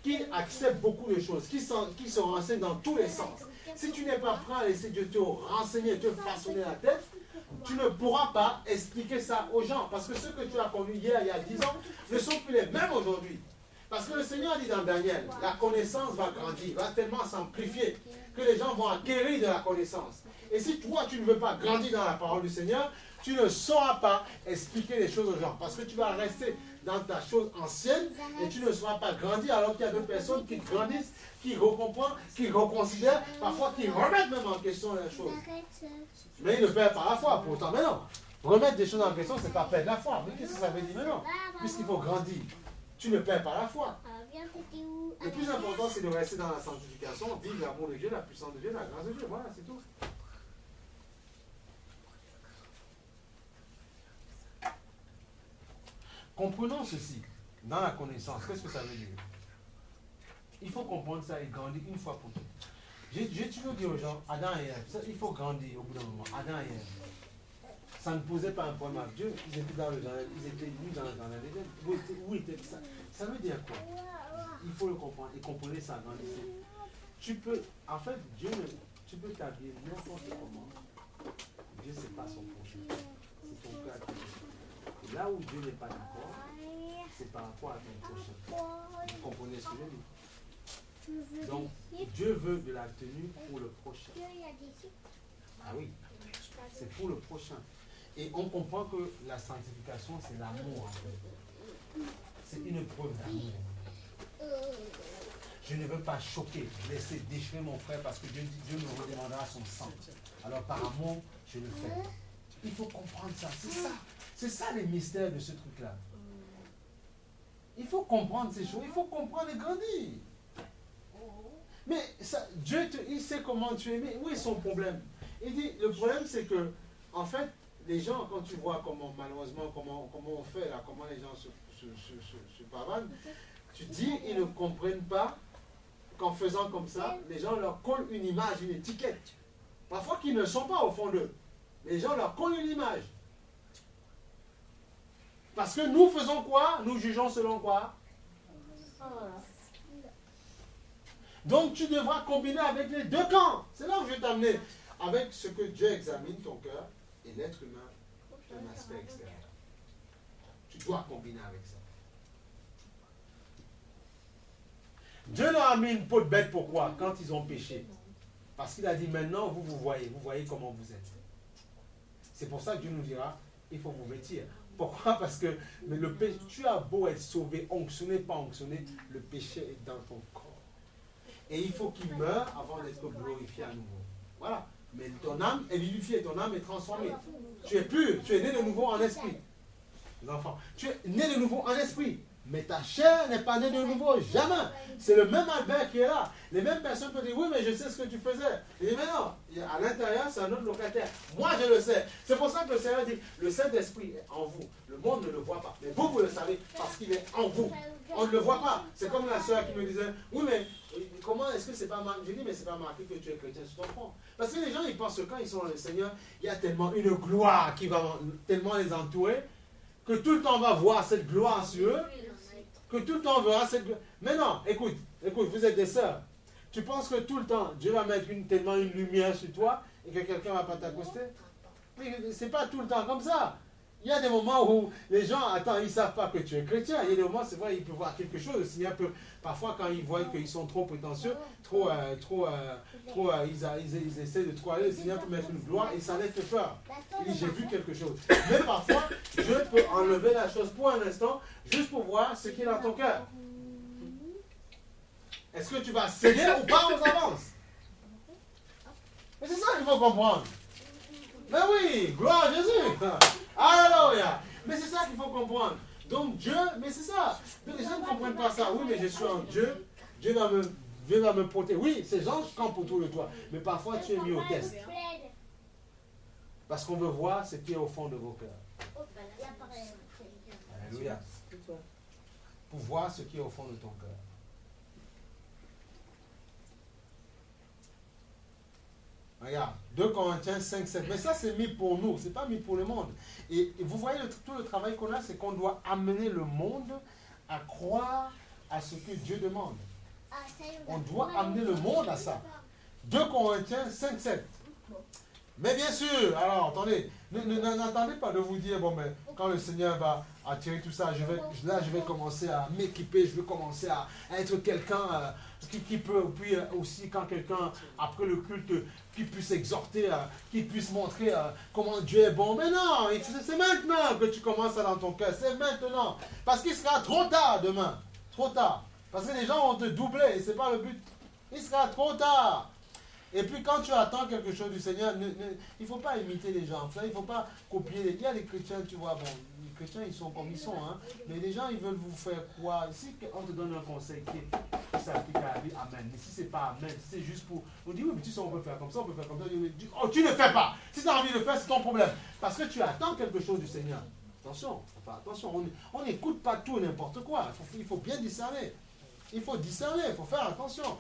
qui acceptent beaucoup de choses, qui se renseignent dans tous les sens. Si tu n'es pas prêt à laisser Dieu te renseigner, te façonner la tête, tu ne pourras pas expliquer ça aux gens. Parce que ceux que tu as connus hier, il y a 10 ans, ne sont plus les mêmes aujourd'hui. Parce que le Seigneur dit dans Daniel, la connaissance va grandir, va tellement s'amplifier que les gens vont acquérir de la connaissance. Et si toi, tu ne veux pas grandir dans la parole du Seigneur, tu ne sauras pas expliquer les choses aux gens. Parce que tu vas rester dans ta chose ancienne et tu ne sauras pas grandir alors qu'il y a d'autres personnes qui grandissent, qui recomprennent, qui reconsidèrent, parfois qui remettent même en question les choses. Mais ils ne perdent pas la foi pourtant. Mais non, remettre des choses en question, c'est pas perdre la foi. Mais qu'est-ce que ça veut dire? Mais non, puisqu'il faut grandir, tu ne perds pas la foi. Le plus important, c'est de rester dans la sanctification, vivre l'amour de Dieu, la puissance de Dieu, la grâce de Dieu. Voilà, c'est tout. Comprenons ceci, dans la connaissance, qu'est-ce que ça veut dire? Il faut comprendre ça et grandir une fois pour toutes. J'ai toujours dit aux gens, Adam et Ève, il faut grandir au bout d'un moment. Adam et Ève, ça ne posait pas un problème avec Dieu, ils étaient dans le jardin, ils étaient nus dans le jardin d'Éden. Où était ça? Ça veut dire quoi? Il faut le comprendre et comprenez ça, grandissez. Tu peux, en fait, tu peux t'habiller n'importe comment. Dieu, c'est pas son prochain. C'est ton cœur. Et là où Dieu n'est pas d'accord, c'est par rapport à ton prochain. Vous comprenez ce que je dis? Donc, Dieu veut de la tenue pour le prochain. Ah oui, c'est pour le prochain. Et on comprend que la sanctification, c'est l'amour. En fait. C'est une preuve d'amour. Je ne veux pas choquer, laisser déchirer mon frère parce que Dieu me redemandera son sang. Alors par amour, je le fais. Il faut comprendre ça. C'est ça. C'est ça les mystères de ce truc-là. Il faut comprendre ces choses. Il faut comprendre et grandir. Mais ça, Dieu, il sait comment tu es. Mais où est son problème? Il dit, le problème c'est que, en fait, les gens, quand tu vois comment, malheureusement, comment on fait là, comment les gens se pavanent, tu dis, ils ne comprennent pas qu'en faisant comme ça, les gens leur collent une image, une étiquette. Parfois qu'ils ne sont pas au fond d'eux. Les gens leur collent une image. Parce que nous faisons quoi? Nous jugeons selon quoi? Donc tu devras combiner avec les deux camps. C'est là où je vais t'amener. Avec ce que Dieu examine ton cœur et l'être humain d'un aspect extérieur. Tu dois combiner avec ça. Dieu leur a mis une peau de bête, pourquoi? Quand ils ont péché. Parce qu'il a dit maintenant vous voyez comment vous êtes. C'est pour ça que Dieu nous dira, il faut vous vêtir. Pourquoi? Parce que le péché, tu as beau être sauvé, onctionné, pas onctionné, le péché est dans ton corps. Et il faut qu'il meure avant d'être glorifié à nouveau. Voilà. Mais ton âme est vivifiée, ton âme est transformée. Tu es pur, tu es né de nouveau en esprit. Les enfants, tu es né de nouveau en esprit. Mais ta chair n'est pas née de nouveau, jamais. C'est le même Albert qui est là. Les mêmes personnes peuvent dire, oui, mais je sais ce que tu faisais. Il dit, mais non, à l'intérieur, c'est un autre locataire. Moi, je le sais. C'est pour ça que le Seigneur dit, le Saint-Esprit est en vous. Le monde ne le voit pas. Mais vous, vous le savez, parce qu'il est en vous. On ne le voit pas. C'est comme la sœur qui me disait, oui, mais comment est-ce que c'est pas marqué? Je dis, mais c'est pas marqué que tu es chrétien sur ton front. Parce que les gens, ils pensent que quand ils sont dans le Seigneur, il y a tellement une gloire qui va tellement les entourer, que tout le temps on va voir cette gloire sur eux, que tout le temps on verra cette gloire. Mais non, écoute, vous êtes des sœurs. Tu penses que tout le temps, Dieu va mettre tellement une lumière sur toi et que quelqu'un ne va pas t'accoster? C'est pas tout le temps comme ça. Il y a des moments où les gens, ils ne savent pas que tu es chrétien. Il y a des moments, c'est vrai, ils peuvent voir quelque chose. Le Seigneur peut, parfois, quand ils voient qu'ils sont trop prétentieux, ils essaient de trop aller, le Seigneur peut mettre une gloire et ça les fait peur. Il dit, j'ai vu quelque chose. Mais parfois, Dieu peut enlever la chose pour un instant, juste pour voir ce qui est dans ton cœur. Est-ce que tu vas céder ou pas aux avances? Mais c'est ça qu'il faut comprendre. Mais oui, gloire à Jésus. Alléluia. Mais c'est ça qu'il faut comprendre. Donc Dieu, mais c'est ça. Les gens ne comprennent pas ça. Oui, mais je suis en Dieu. Dieu va me protéger. Oui, ces anges campent autour de toi. Mais parfois tu es mis au test. Parce qu'on veut voir ce qui est au fond de vos cœurs. Alléluia. Pour voir ce qui est au fond de ton cœur. Regarde, 2 Corinthiens 5, 7. Mais ça, c'est mis pour nous. Ce n'est pas mis pour le monde. Et vous voyez, tout le travail qu'on a, c'est qu'on doit amener le monde à croire à ce que Dieu demande. On doit amener le monde à ça. 2 Corinthiens 5, 7. Mais bien sûr, alors, attendez, n'attendez pas de vous dire, bon, mais quand le Seigneur va attirer tout ça, je vais commencer à m'équiper, je vais commencer à être quelqu'un qui peut, puis aussi quand quelqu'un, après le culte, qui puisse exhorter, qui puisse montrer comment Dieu est bon. Mais non, c'est maintenant que tu commences ça dans ton cœur, c'est maintenant. Parce qu'il sera trop tard demain, trop tard. Parce que les gens vont te doubler, et ce n'est pas le but. Il sera trop tard. Et puis quand tu attends quelque chose du Seigneur, il ne faut pas imiter les gens. Il ne faut pas copier. Il y a des chrétiens, tu vois, bon, les chrétiens, ils sont comme ils sont. Hein, mais les gens, ils veulent vous faire croire. Si on te donne un conseil qui s'applique à la vie, amen. Mais si ce n'est pas amen, si c'est juste pour... On dit, oui, mais tu sais, on peut faire comme ça, on peut faire comme ça. Oh, tu ne fais pas. Si tu as envie de le faire, c'est ton problème. Parce que tu attends quelque chose du Seigneur. Attention, on n'écoute pas tout et n'importe quoi. Il faut bien discerner. Il faut discerner, il faut faire attention.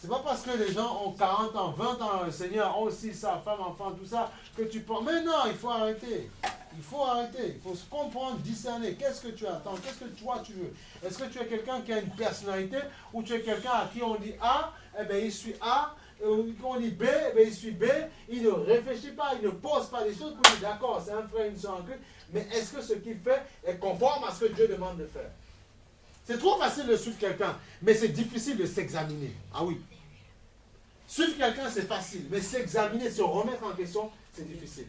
C'est pas parce que les gens ont 40 ans, 20 ans, le Seigneur ont aussi sa femme, enfant, tout ça, que tu penses. Mais non, il faut arrêter. Il faut arrêter. Il faut se comprendre, discerner. Qu'est-ce que tu attends? Qu'est-ce que toi tu veux? Est-ce que tu es quelqu'un qui a une personnalité ou tu es quelqu'un à qui on dit A, eh bien il suit A, ou on dit B, eh bien il suit B, il ne réfléchit pas, il ne pose pas des choses pour dire d'accord, c'est un frère, une soeur en Christ, mais est-ce que ce qu'il fait est conforme à ce que Dieu demande de faire? C'est trop facile de suivre quelqu'un, mais c'est difficile de s'examiner. Ah oui. Suivre quelqu'un, c'est facile, mais s'examiner, se remettre en question, c'est difficile.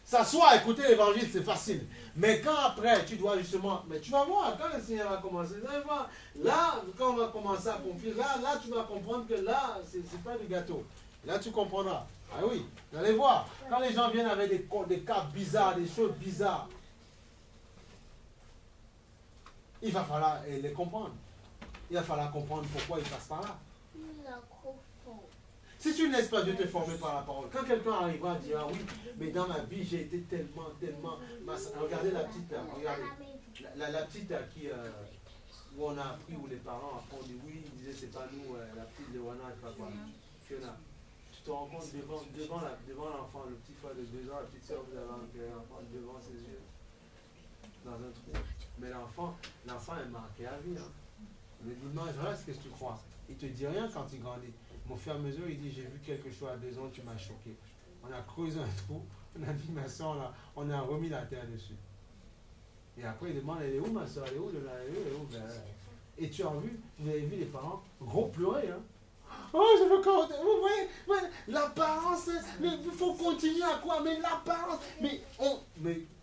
S'asseoir, écouter l'évangile, c'est facile. Mais quand après, tu dois justement... Mais tu vas voir, quand le Seigneur va commencer, vous allez voir, là, quand on va commencer à confier, là, tu vas comprendre que là, c'est pas du gâteau. Là, tu comprendras. Ah oui, vous allez voir. Quand les gens viennent avec des cas bizarres, des choses bizarres, il va falloir les comprendre. Il va falloir comprendre pourquoi ils passent par là. Si tu ne laisses pas Dieu te former par la parole, quand quelqu'un arrivera à dire, ah oui, mais dans ma vie, j'ai été tellement... Regardez la petite, regardez, la petite qui, où on a appris, où les parents, après on dit, oui, ils disaient, c'est pas nous, la petite de Wana, je sais pas quoi, Fiona. Tu te rends compte devant l'enfant, le petit frère de 2 ans, la petite soeur, vous avez l'enfant devant ses yeux, dans un trou. Mais l'enfant est marqué à vie. Hein. Le dimanche, voilà ce que tu crois. Il ne te dit rien quand il grandit. Mais au fur et à mesure, il dit, j'ai vu quelque chose à 2 ans, tu m'as choqué. On a creusé un trou, on a mis ma soeur là, on a remis la terre dessus. Et après, il demande, elle est où ma soeur? Elle est où? Elle est où? Et tu as vu, vous avez vu les parents gros pleurer. Hein? Oh, je veux quand... Vous voyez, l'apparence, il faut continuer à quoi? Mais l'apparence, mais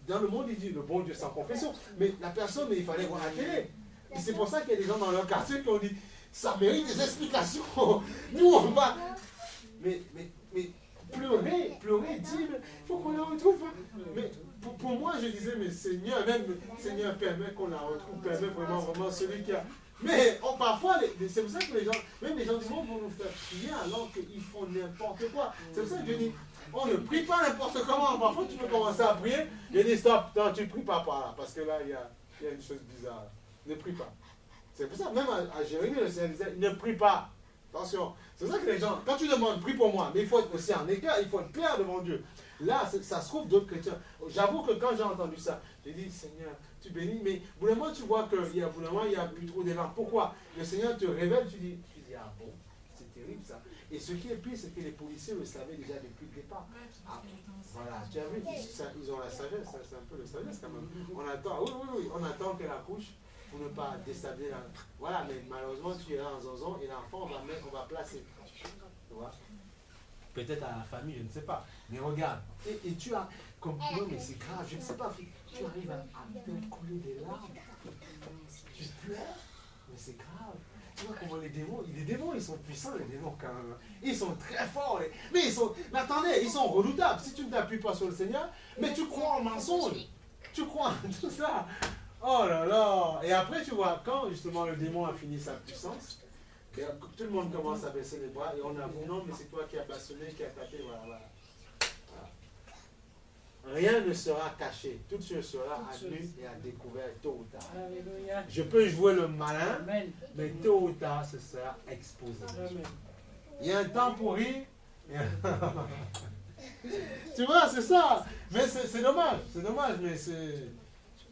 dans le monde, il dit, le bon Dieu sans confession. Mais la personne, il fallait voir la télé. Et c'est pour ça qu'il y a des gens dans leur quartier qui ont dit, ça mérite des explications. Nous, on va... mais pleurer, dire, il faut qu'on la retrouve. Mais pour moi, je disais, mais Seigneur, même Seigneur, permet qu'on la retrouve, permet vraiment celui qui a. Mais parfois, c'est pour ça que les gens du monde vont nous faire prier alors qu'ils font n'importe quoi. C'est pour ça que je dis, on ne prie pas n'importe comment. Parfois, tu peux commencer à prier, je dis stop, non, tu ne pries pas par là, parce que là, il y a une chose bizarre. Ne prie pas. C'est pour ça, même à Jérémie, le Seigneur disait, ne prie pas. Attention, c'est pour ça que les gens, quand tu demandes, prie pour moi, mais il faut être aussi en écart, il faut être clair devant Dieu. Là, ça se trouve d'autres chrétiens. J'avoue que quand j'ai entendu ça, j'ai dit, Seigneur, tu bénis, mais vraiment tu vois qu'il y a plus trop d'élan. Pourquoi? Le Seigneur te révèle, tu dis, ah bon, c'est terrible ça. Et ce qui est pire, c'est que les policiers le savaient déjà depuis le départ. Ah, voilà, tu as vu, ils ont la sagesse, c'est un peu la sagesse quand même. On attend, oui, on attend qu'elle accouche pour ne pas déstabiliser la... Voilà, mais malheureusement, tu es là en zonzon et l'enfant, on va placer. Tu vois? Peut-être à la famille, je ne sais pas. Mais regarde, et tu as... Comme, non, mais c'est grave, je ne sais pas. Tu arrives à faire couler des larmes. Tu pleures, mais c'est grave. Tu vois comment les démons, ils sont puissants, les démons, quand même. Ils sont très forts. Mais attendez, ils sont redoutables. Si tu ne t'appuies pas sur le Seigneur, mais tu crois en mensonge. Tu crois en tout ça. Oh là là. Et après, tu vois, quand justement le démon a fini sa puissance, et tout le monde commence à baisser les bras et on avoue, non, mais c'est toi qui as bâtonné, qui as tapé, voilà. Rien ne sera caché. Tout ce sera à nu et à découvert tôt ou tard. Alléluia. Je peux jouer le malin, mais tôt ou tard, ce sera exposé. Amen. Il y a un temps pour rire. Tu vois, c'est ça. Mais c'est dommage. C'est dommage, mais c'est...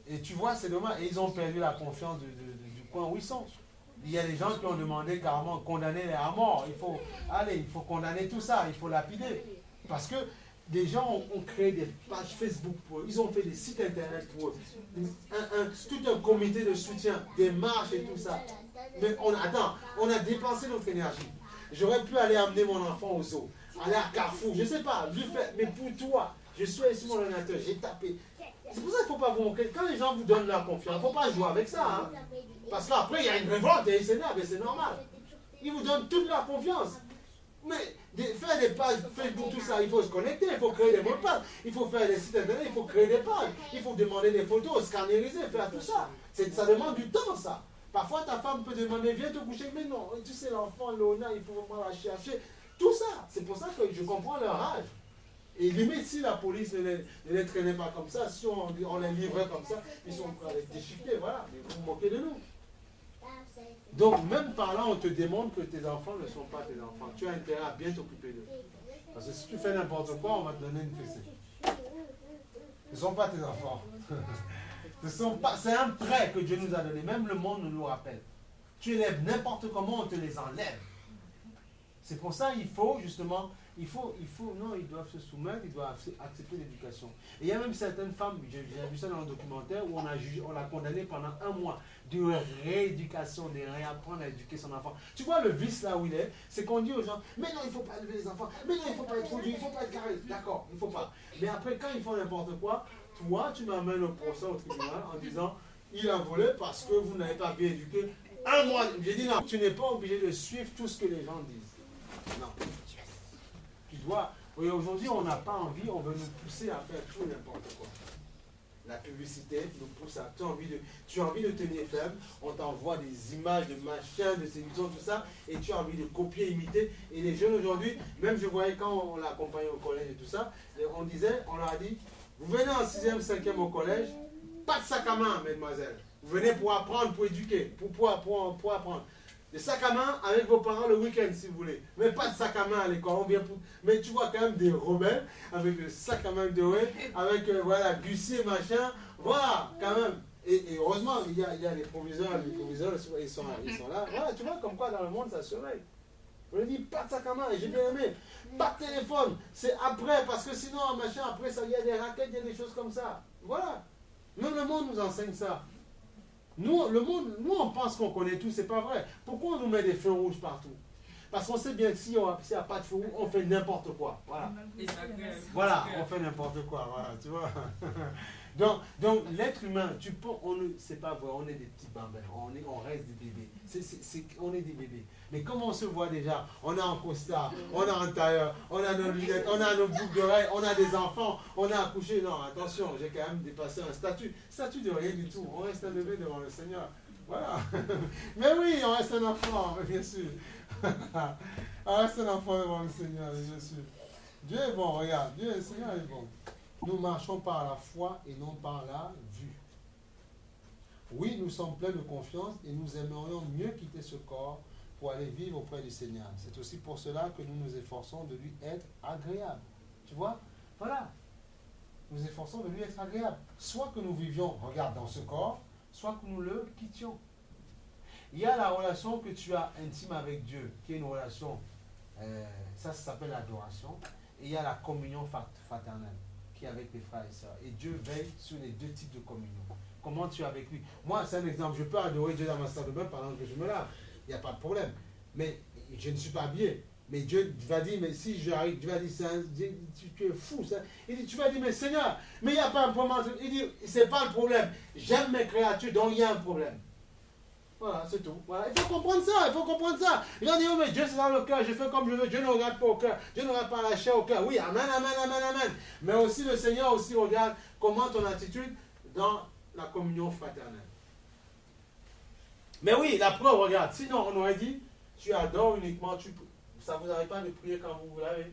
Et tu vois, c'est dommage. Et ils ont perdu la confiance du point où ils sont. Il y a des gens qui ont demandé carrément condamner les à mort. Il faut condamner tout ça. Il faut lapider. Parce que des gens ont créé des pages Facebook pour eux. Ils ont fait des sites internet pour eux. Tout un comité de soutien, des marches et tout ça. Mais on a dépensé notre énergie. J'aurais pu aller amener mon enfant au zoo, aller à Carrefour, je ne sais pas, mais pour toi, je suis ici mon ordinateur, j'ai tapé. C'est pour ça qu'il ne faut pas vous moquer. Quand les gens vous donnent leur confiance, il ne faut pas jouer avec ça. Hein. Parce qu'après, il y a une révolte et ils s'énervent et c'est normal. Ils vous donnent toute leur confiance. Mais faire des pages Facebook, tout ça, il faut se connecter, il faut créer des mots de passe, il faut faire des sites internet, il faut créer des pages, il faut demander des photos, scanneriser, faire tout ça. Ça demande du temps, ça. Parfois, ta femme peut demander, viens te coucher, mais non, tu sais, l'enfant, Léona, il faut vraiment la chercher. Tout ça, c'est pour ça que je comprends leur âge. Et limite, si la police ne les traînait pas comme ça, si on les livrait comme ça, ils sont prêts à les déchiqueter, voilà, mais vous vous moquez de nous. Donc, même par là, on te demande que tes enfants ne sont pas tes enfants. Tu as intérêt à bien t'occuper d'eux. Parce que si tu fais n'importe quoi, on va te donner une fessée. Ce ne sont pas tes enfants. C'est un prêt que Dieu nous a donné. Même le monde nous le rappelle. Tu élèves n'importe comment, on te les enlève. C'est pour ça qu'il faut justement... Non, ils doivent se soumettre, ils doivent accepter l'éducation. Et il y a même certaines femmes, j'ai vu ça dans un documentaire, où on l'a condamné pendant 1 mois de rééducation, de réapprendre à éduquer son enfant. Tu vois le vice là où il est, c'est qu'on dit aux gens, mais non, il ne faut pas élever les enfants, mais non, il ne faut pas être trop dur, il ne faut pas être carré. D'accord, il ne faut pas. Mais après, quand ils font n'importe quoi, toi, tu m'amènes au procès, au tribunal, en disant, il a volé parce que vous n'avez pas bien éduqué. 1 mois, j'ai dit non, tu n'es pas obligé de suivre tout ce que les gens disent. Non. Tu dois. Oui, aujourd'hui, on n'a pas envie, on veut nous pousser à faire tout n'importe quoi. La publicité nous pousse à. Tu as envie de tenir ferme, on t'envoie des images de machins, de séduction, tout ça, et tu as envie de copier, imiter. Et les jeunes aujourd'hui, même je voyais quand on l'accompagnait au collège et tout ça, on leur a dit, vous venez en 6e, 5e au collège, pas de sac à main, mesdemoiselles. Vous venez pour apprendre, pour éduquer, pour apprendre. Des sacs à main avec vos parents le week-end si vous voulez. Mais pas de sac à main à l'école. Mais tu vois quand même des rebelles avec le sac à main doré, avec voilà, Gussier, machin. Voilà, quand même. Et heureusement, il y a les proviseurs, ils sont là. Voilà, tu vois comme quoi dans le monde ça surveille. On lui dit pas de sac à main, et j'ai bien aimé. Pas de téléphone, c'est après, parce que sinon, machin, après, il y a des raquettes, il y a des choses comme ça. Voilà. Même le monde nous enseigne ça. Nous, le monde, on pense qu'on connaît tout, c'est pas vrai. Pourquoi on nous met des feux rouges partout? Parce qu'on sait bien que s'il n'y a pas de feu rouge, on fait n'importe quoi. Voilà. Voilà, on fait n'importe quoi, voilà, tu vois. Donc l'être humain, c'est pas vrai, on est des petits bambins, on reste des bébés. On est des bébés. Mais comme on se voit déjà, on a un costard, on a un tailleur, on a nos lunettes, on a nos boucles d'oreilles, on a des enfants, on a accouché. Non, attention, j'ai quand même dépassé un statut. Statut de rien du tout. On reste un bébé devant le Seigneur. Voilà. Mais oui, on reste un enfant, bien sûr. On reste un enfant devant le Seigneur, bien sûr. Dieu est bon, regarde. Dieu, le Seigneur est bon. Nous marchons par la foi et non par la vue. Oui, nous sommes pleins de confiance et nous aimerions mieux quitter ce corps pour aller vivre auprès du Seigneur. C'est aussi pour cela que nous nous efforçons de lui être agréable. Tu vois? Voilà. Nous efforçons de lui être agréable. Soit que nous vivions, regarde, dans ce corps, soit que nous le quittions. Il y a la relation que tu as intime avec Dieu, qui est une relation, ça s'appelle l'adoration, et il y a la communion fraternelle, qui est avec tes frères et sœurs. Et Dieu veille sur les deux types de communion. Comment tu es avec lui? Moi, c'est un exemple, je peux adorer Dieu dans ma salle de bain pendant que je me lave, il n'y a pas de problème. Mais je ne suis pas habillé. Mais Dieu va dire, mais si j'arrive, Dieu va dire, tu es fou. Ça. Il dit, tu vas dire, mais Seigneur, mais il n'y a pas un problème. Il dit, c'est pas le problème. J'aime mes créatures, donc il y a un problème. Voilà, c'est tout. Voilà. Il faut comprendre ça, il faut comprendre ça. Les gens disent, oh, mais Dieu c'est dans le cœur, je fais comme je veux, Dieu ne regarde pas au cœur, Dieu ne regarde pas la chair au cœur. Oui, amen, amen, amen, amen. Mais aussi le Seigneur aussi regarde comment ton attitude dans la communion fraternelle. Mais oui, la preuve, regarde, sinon on aurait dit, tu adores uniquement, ça ne vous arrive pas de prier quand vous vous lavez.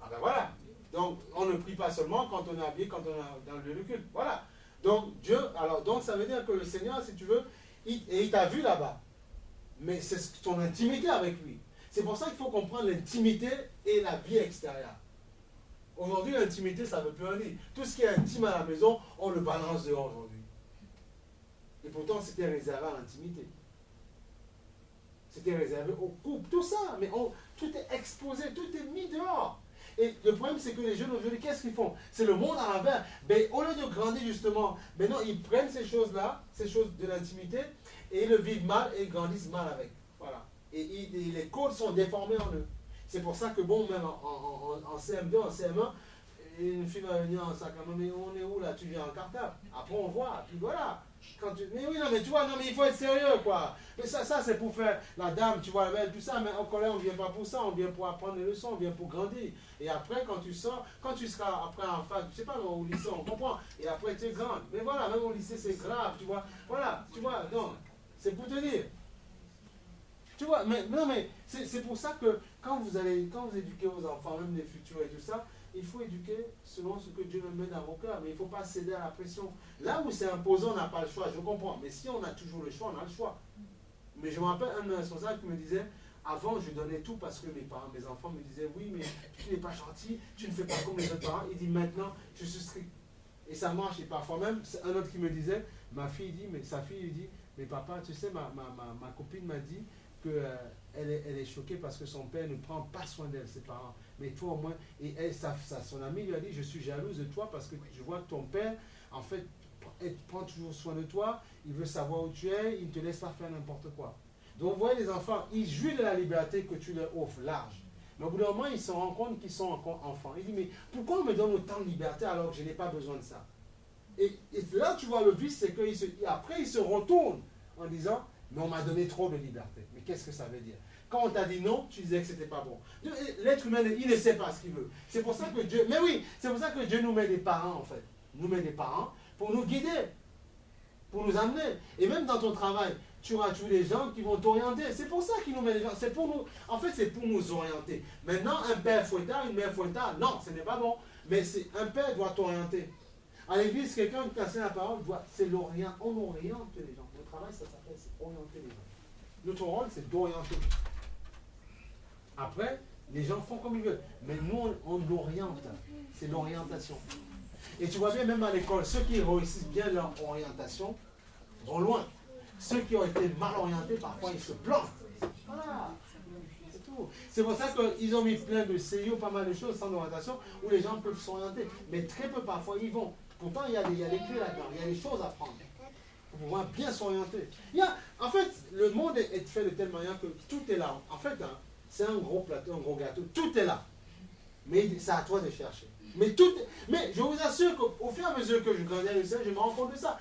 Ah ben voilà. Donc on ne prie pas seulement quand on est habillé, quand on est dans le lieu de culte. Voilà. Donc Dieu, donc ça veut dire que le Seigneur, si tu veux, il t'a vu là-bas. Mais c'est ton intimité avec lui. C'est pour ça qu'il faut comprendre l'intimité et la vie extérieure. Aujourd'hui, l'intimité, ça ne veut plus rien dire. Tout ce qui est intime à la maison, on le balance dehors aujourd'hui. Et pourtant, c'était réservé à l'intimité. C'était réservé au couple, tout ça. Mais tout est exposé, tout est mis dehors. Et le problème, c'est que les jeunes aujourd'hui, qu'est-ce qu'ils font? C'est le monde à l'envers. Mais au lieu de grandir justement, maintenant, ils prennent ces choses-là, ces choses de l'intimité, et ils le vivent mal et ils grandissent mal avec. Voilà. Et les codes sont déformés en eux. C'est pour ça que, bon, même en CM2, en CM1, une fille va venir en sac à main, mais on est où là? Tu viens en cartable. Après, on voit, puis voilà. Mais oui, non, mais tu vois, non, mais il faut être sérieux, quoi. Mais ça c'est pour faire la dame, tu vois, tout ça, mais au collège, on ne vient pas pour ça, on vient pour apprendre les leçons, on vient pour grandir. Et après, quand tu sors, quand tu seras après en fac, je sais pas, au lycée, on comprend. Et après, tu es grande. Mais voilà, même au lycée, c'est grave, tu vois. Voilà, tu vois, non, c'est pour te dire. Tu vois, mais non, mais c'est pour ça que quand vous éduquez vos enfants, même les futurs et tout ça, il faut éduquer selon ce que Dieu met dans vos cœurs. Mais il ne faut pas céder à la pression. Là où c'est imposant, on n'a pas le choix, je comprends. Mais si on a toujours le choix, on a le choix. Mais je me rappelle un responsable qui me disait, avant je donnais tout parce que mes enfants me disaient, oui, mais tu n'es pas gentil, tu ne fais pas comme les autres parents. Il dit, maintenant, je suis strict. Et ça marche. Et parfois même, c'est un autre qui me disait, sa fille lui dit, mais papa, tu sais, ma copine m'a dit qu'elle est choquée parce que son père ne prend pas soin d'elle, ses parents. Mais toi au moins, et son amie lui a dit, je suis jalouse de toi parce que je vois que ton père, en fait, prend toujours soin de toi, il veut savoir où tu es, il ne te laisse pas faire n'importe quoi. Donc vous voyez les enfants, ils jouissent de la liberté que tu leur offres large. Mais au bout d'un moment, ils se rendent compte qu'ils sont encore enfants. Ils disent, mais pourquoi on me donne autant de liberté alors que je n'ai pas besoin de ça? Et là, tu vois, le vice, c'est qu'après, ils se retournent en disant, mais on m'a donné trop de liberté. Mais qu'est-ce que ça veut dire? Quand on t'a dit non, tu disais que c'était pas bon. L'être humain, il ne sait pas ce qu'il veut. C'est pour ça que Dieu, mais oui, c'est pour ça que Dieu nous met des parents, en fait. Nous met des parents pour nous guider, pour nous amener. Et même dans ton travail, tu auras toujours des gens qui vont t'orienter. C'est pour ça qu'il nous met des gens. C'est pour nous, en fait, c'est pour nous orienter. Maintenant, un père fouettard, une mère fouettard, non, ce n'est pas bon. Mais un père doit t'orienter. À l'église, quelqu'un qui enseigne la parole, on oriente les gens. Le travail, ça s'appelle, c'est orienter les gens. Notre rôle, c'est d'orienter. Après, les gens font comme ils veulent. Mais nous, on oriente. C'est l'orientation. Et tu vois bien, même à l'école, ceux qui réussissent bien leur orientation vont loin. Ceux qui ont été mal orientés, parfois, ils se plantent. Voilà. C'est tout. C'est pour ça qu'ils ont mis plein de CIO, pas mal de choses sans orientation, où les gens peuvent s'orienter. Mais très peu, parfois, ils vont. Pourtant, il y a des clés là-dedans. Il y a des choses à prendre. Pour pouvoir bien s'orienter. En fait, le monde est fait de telle manière que tout est là. En fait, c'est un gros plateau, un gros gâteau. Tout est là. Mais c'est à toi de chercher. Mais je vous assure qu'au fur et à mesure que je grandis avec le Seigneur, je me rends compte de ça.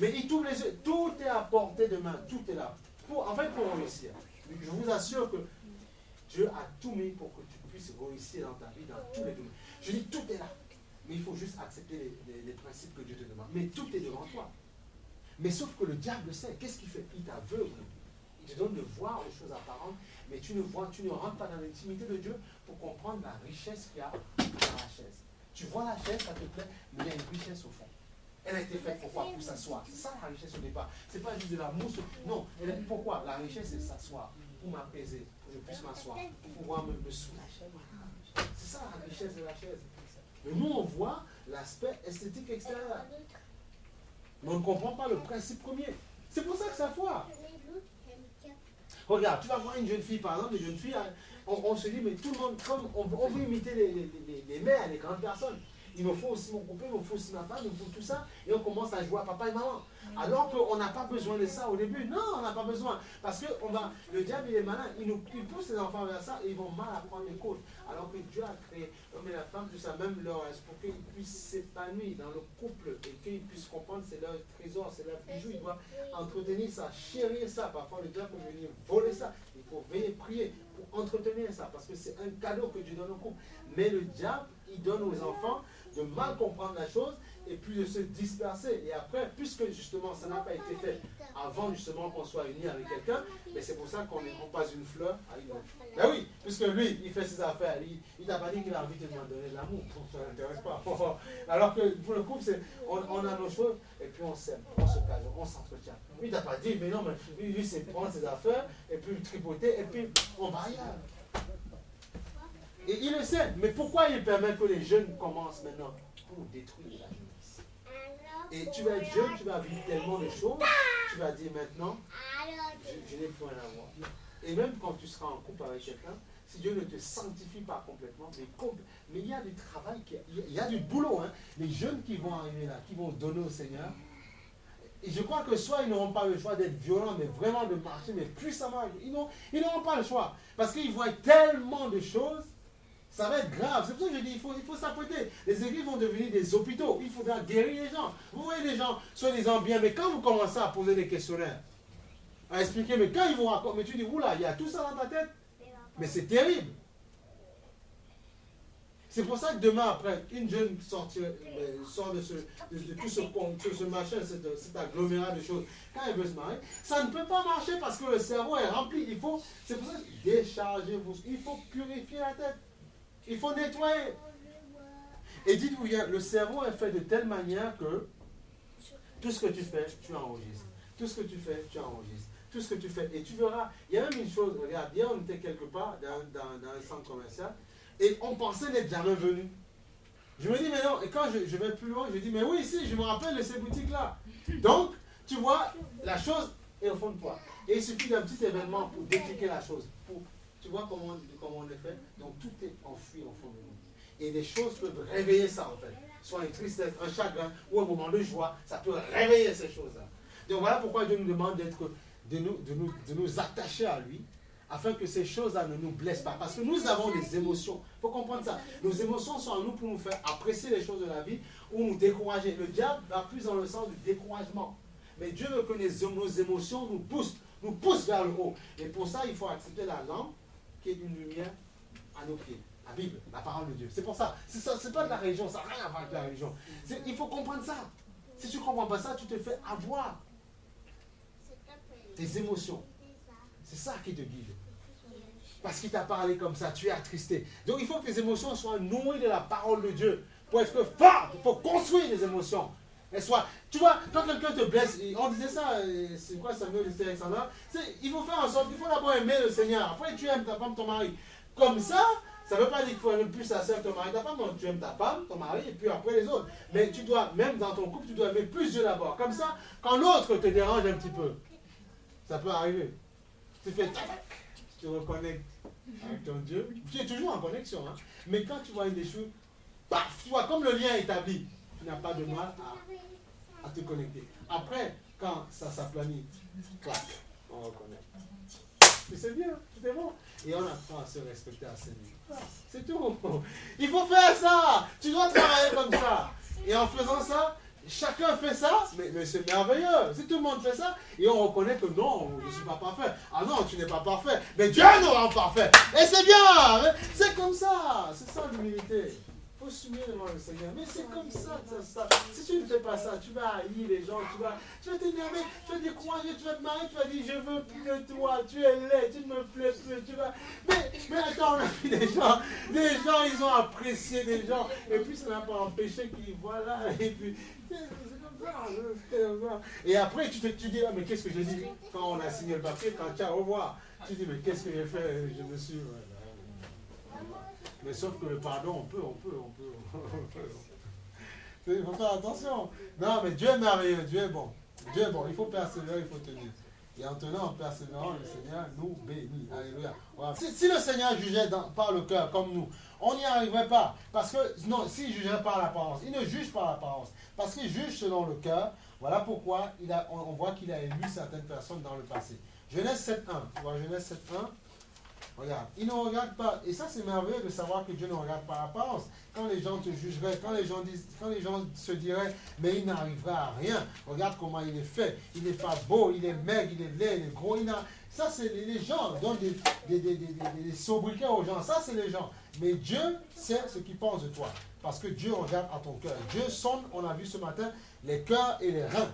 Mais il t'ouvre les yeux. Tout est à portée de main. Tout est là. Pour réussir. Je vous assure que Dieu a tout mis pour que tu puisses réussir dans ta vie, dans tous les domaines. Je dis, tout est là. Mais il faut juste accepter les principes que Dieu te demande. Mais tout est devant toi. Mais sauf que le diable sait. Qu'est-ce qu'il fait? Il t'aveugle. Il te donne de voir les choses apparentes, mais tu ne rentres pas dans l'intimité de Dieu pour comprendre la richesse qu'il y a dans la chaise. Tu vois la chaise, ça te plaît, mais il y a une richesse au fond. Elle a été faite pourquoi? Pour s'asseoir. C'est ça la richesse au départ. Ce n'est pas juste de la mousse. Non, elle est pourquoi? La richesse, c'est s'asseoir, pour m'apaiser, pour que je puisse m'asseoir, pour pouvoir me soulager. C'est ça la richesse de la chaise. Mais nous, on voit l'aspect esthétique extérieur. Mais on ne comprend pas le principe premier. C'est pour ça que ça foire. Regarde, tu vas voir une jeune fille, par exemple, une jeune fille, on se dit, mais tout le monde, comme on veut imiter les mères, les grandes personnes. Il me faut aussi mon copain, il me faut aussi ma femme, il me faut tout ça. Et on commence à jouer à papa et maman. Alors qu'on n'a pas besoin de ça au début. Non, on n'a pas besoin. Parce que le diable, il est malin. Il pousse les enfants vers ça et ils vont mal apprendre les codes. Alors que Dieu a créé l'homme et la femme, tout ça, même leur reste, pour qu'ils puissent s'épanouir dans le couple et qu'ils puissent comprendre c'est leur trésor, c'est leur bijou. Ils doivent entretenir ça, chérir ça. Parfois, le diable peut venir voler ça. Il faut veiller, prier pour entretenir ça. Parce que c'est un cadeau que Dieu donne au couple. Mais le diable, il donne aux enfants de mal comprendre la chose et puis de se disperser. Et après, puisque justement ça n'a pas été fait avant justement qu'on soit unis avec quelqu'un, mais c'est pour ça qu'on passe une fleur à une autre. Ben oui, puisque lui, il fait ses affaires, il t'a pas dit qu'il a envie de me donner de l'amour, ça ne l'intéresse pas. Alors que pour le couple, on a nos choses et puis on s'aime, on se calme, on s'entretient. Lui, il t'a pas dit, mais non, mais lui c'est prendre ses affaires et puis tripoter et puis on va ailleurs. Et il le sait, mais pourquoi il permet que les jeunes commencent maintenant? Pour détruire la jeunesse. Et tu vas être jeune, tu vas vivre tellement de choses, tu vas dire maintenant, je n'ai plus rien à voir. Et même quand tu seras en couple avec quelqu'un, si Dieu ne te sanctifie pas complètement, mais il y a du travail, il y a du boulot. Hein. Les jeunes qui vont arriver là, qui vont donner au Seigneur, et je crois que soit ils n'auront pas le choix d'être violents, mais vraiment de marcher, mais puissamment, ils n'auront pas le choix. Parce qu'ils voient tellement de choses. Ça va être grave. C'est pour ça que je dis, il faut s'apprêter. Les églises vont devenir des hôpitaux. Il faudra guérir les gens. Vous voyez les gens, soi-disant bien, mais quand vous commencez à poser des questionnaires, à expliquer, mais quand ils vont raconter, mais tu dis, oula, il y a tout ça dans ta tête. Mais c'est terrible. C'est pour ça que demain, après, une jeune sort de tout ce machin, cet agglomérat de choses. Quand elle veut se marier, ça ne peut pas marcher parce que le cerveau est rempli. C'est pour ça que déchargez-vous. Il faut purifier la tête. Il faut nettoyer. Et dites-vous bien, le cerveau est fait de telle manière que tout ce que tu fais, tu enregistres. Tout ce que tu fais, tu enregistres. Tout ce que tu fais. Et tu verras, il y a même une chose, regarde, hier on était quelque part dans un centre commercial et on pensait n'être jamais venu. Je me dis, mais non, et quand je vais plus loin, je dis, mais oui, si, je me rappelle de ces boutiques-là. Donc, tu vois, la chose est au fond de toi. Et il suffit d'un petit événement pour décliquer la chose. Tu vois comment on est fait? Donc tout est enfoui au fond de nous. Et des choses peuvent réveiller ça en fait. Soit une tristesse, un chagrin ou un moment de joie, ça peut réveiller ces choses-là. Donc voilà pourquoi Dieu nous demande de nous attacher à lui, afin que ces choses-là ne nous blessent pas. Parce que nous avons des émotions. Il faut comprendre ça. Nos émotions sont en nous pour nous faire apprécier les choses de la vie ou nous décourager. Le diable va plus dans le sens du découragement. Mais Dieu veut que nos émotions nous poussent vers le haut. Et pour ça, il faut accepter la lampe qui est une lumière à nos pieds. La Bible, la parole de Dieu. C'est pour ça. C'est pas de la religion, ça n'a rien à voir avec la religion. Il faut comprendre ça. Si tu ne comprends pas ça, tu te fais avoir. Tes émotions. C'est ça qui te guide. Parce qu'il t'a parlé comme ça, tu es attristé. Donc il faut que tes émotions soient nourries de la parole de Dieu. Pour être fort, il faut construire les émotions. Tu vois, quand quelqu'un te blesse, on disait ça, c'est quoi Samuel disait Alexandre, il faut faire en sorte, il faut d'abord aimer le Seigneur. Après, tu aimes ta femme, ton mari. Comme ça ne veut pas dire qu'il faut aimer plus ta soeur, ton mari, ta femme. Donc, tu aimes ta femme, ton mari, et puis après les autres. Mais tu dois, même dans ton couple, tu dois aimer plus Dieu d'abord. Comme ça, quand l'autre te dérange un petit peu, ça peut arriver. Tu fais tu te reconnectes avec ton Dieu. Tu es toujours en connexion. Hein. Mais quand tu vois une déchue, paf, tu vois, comme le lien est établi, tu n'as pas de mal à te connecter. Après, quand ça s'aplanit, clac, on reconnaît. puis c'est bien, tout est bon. Et on apprend à se respecter, à s'aimer. C'est tout. Il faut faire ça. Tu dois travailler comme ça. Et en faisant ça, chacun fait ça, mais c'est merveilleux. Si tout le monde fait ça, et on reconnaît que non, je ne suis pas parfait. Ah non, tu n'es pas parfait. Mais Dieu nous rend parfait. Et c'est bien. C'est comme ça. C'est ça l'humilité. Il faut s'humilier devant le Seigneur. Mais c'est comme ça, ça. Si tu ne fais pas ça, tu vas haïr les gens, tu vas t'énerver, tu vas dire quoi, tu vas te marier, tu vas dire je veux plus de toi, tu es laid, tu ne me plais plus, tu vas. Mais attends, on a vu des gens, ils ont apprécié des gens, et puis ça n'a pas empêché qu'ils voient là, et puis. C'est comme ça. Et après, tu dis, ah, mais qu'est-ce que j'ai dit quand on a signé le papier, quand tu as au revoir. Tu dis, mais qu'est-ce que j'ai fait? Je me suis. Mais sauf que le pardon, on peut. Il faut faire attention. Non, mais Dieu est merveilleux, Dieu est bon. Dieu est bon, il faut persévérer, il faut tenir. Et en tenant, en persévérant, le Seigneur nous bénit. Alléluia. Voilà. Si le Seigneur jugeait par le cœur comme nous, on n'y arriverait pas. Parce que, non, s'il jugeait par l'apparence, il ne juge par l'apparence. Parce qu'il juge selon le cœur. Voilà pourquoi on voit qu'il a élu certaines personnes dans le passé. Genèse 7.1. Tu vois, Genèse 7.1. Regarde, il ne regarde pas, et ça c'est merveilleux de savoir que Dieu ne regarde pas l'apparence. Quand les gens te jugeraient, quand les gens se diraient, mais il n'arrivera à rien, regarde comment il est fait, il n'est pas beau, il est maigre, il est laid, il est gros, ça c'est les gens, donnent des sobriquets aux gens, ça c'est les gens. Mais Dieu sait ce qu'il pense de toi, parce que Dieu regarde à ton cœur. Dieu sonde, on a vu ce matin, les cœurs et les reins,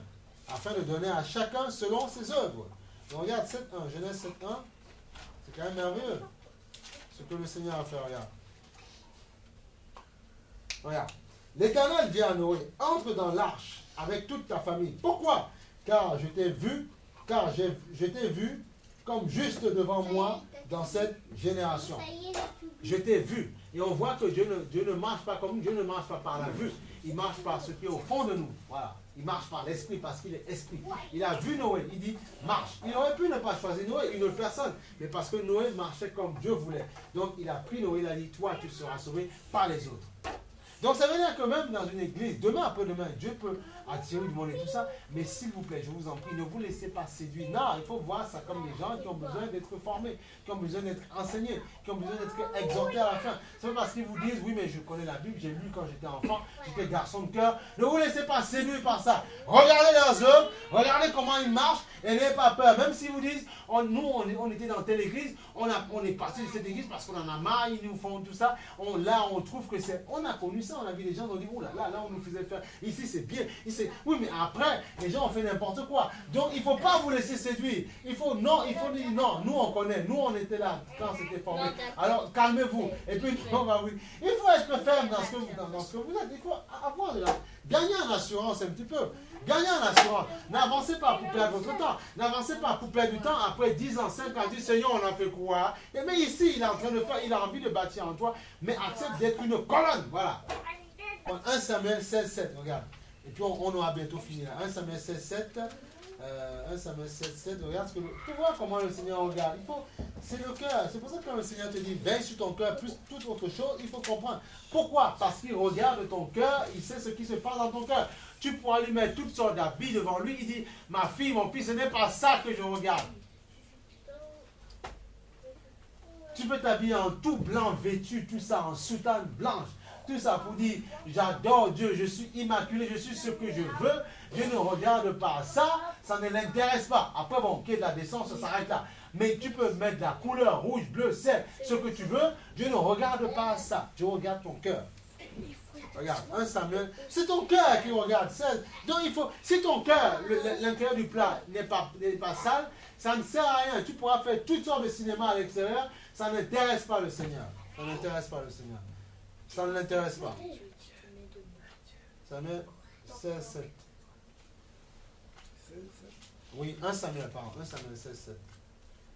afin de donner à chacun selon ses œuvres. Donc regarde 7.1, Genèse 7.1. C'est quand même merveilleux ce que le Seigneur a fait. Regarde. L'Éternel dit à Noé, entre dans l'arche avec toute ta famille. Pourquoi? Car je t'ai vu comme juste devant moi dans cette génération. Je t'ai vu. Et on voit que Dieu ne marche pas comme nous, Dieu ne marche pas par la vue. Il marche par ce qui est au fond de nous. Voilà. Il marche par l'esprit parce qu'il est esprit. Il a vu Noé, il dit marche. Il aurait pu ne pas choisir Noé, une autre personne, mais parce que Noé marchait comme Dieu voulait. Donc il a pris Noé, il a dit toi tu seras sauvé par les autres. Donc ça veut dire que même dans une église, demain après-demain, Dieu peut attirer du monde et tout ça, mais s'il vous plaît, je vous en prie, ne vous laissez pas séduire. Non, il faut voir ça comme des gens qui ont besoin d'être formés, qui ont besoin d'être enseignés, qui ont besoin d'être exhortés à la fin. C'est pas parce qu'ils vous disent, oui, mais je connais la Bible, j'ai lu quand j'étais enfant, j'étais garçon de cœur. Ne vous laissez pas séduire par ça. Regardez leurs œuvres, regardez comment ils marchent, et n'ayez pas peur. Même s'ils vous disent, on était dans telle église, on est parti de cette église parce qu'on en a marre, ils nous font tout ça. On trouve que c'est... On a connu ça, on a vu les gens, on dit, oh là, là, on nous faisait faire, ici c'est bien, ici... Oui, mais après, les gens ont fait n'importe quoi. Donc, il ne faut pas vous laisser séduire. Il faut dire, non, nous on connaît, nous on était là quand c'était formé. Alors, calmez-vous. Et puis, il faut être ferme dans ce que vous êtes. Il faut avoir de la... Gagner en assurance un petit peu. Gagner en assurance. N'avancez pas pour perdre votre temps. N'avancez pas pour perdre du temps. Après 10 ans, 5 ans, 10 Seigneur, on a fait quoi? Et mais ici, il est en train de faire, il a envie de bâtir en toi, mais accepte d'être une colonne. Voilà. 1 Samuel 16.7, regarde. Et puis on aura bientôt fini là. 1 Samuel 16.7. 1 Samuel 7, regarde ce que tu vois comment le Seigneur regarde. C'est le cœur. C'est pour ça que quand le Seigneur te dit veille sur ton cœur plus toute autre chose, il faut comprendre. Pourquoi? Parce qu'il regarde ton cœur, il sait ce qui se passe dans ton cœur. Tu pourras lui mettre toutes sortes d'habits devant lui, il dit ma fille, mon fils, ce n'est pas ça que je regarde. Tu peux t'habiller en tout blanc, vêtu, tout ça, en soutane blanche. Tout ça pour dire, j'adore Dieu, je suis immaculé, je suis ce que je veux. Dieu ne regarde pas ça, ça ne l'intéresse pas. Après, bon, ok, la décence, ça s'arrête là. Mais tu peux mettre de la couleur rouge, bleu, c'est ce que tu veux. Dieu ne regarde pas ça. Dieu regarde ton cœur. Regarde, 1 Samuel, c'est ton cœur qui regarde. Donc il faut, si ton cœur, l'intérieur du plat n'est pas sale, ça ne sert à rien. Tu pourras faire toutes sortes de cinéma à l'extérieur, ça n'intéresse pas le Seigneur. Ça n'intéresse pas le Seigneur. Ça ne l'intéresse pas. Samuel 16.7. Oui, 1 Samuel, pardon. 1 Samuel 16.7.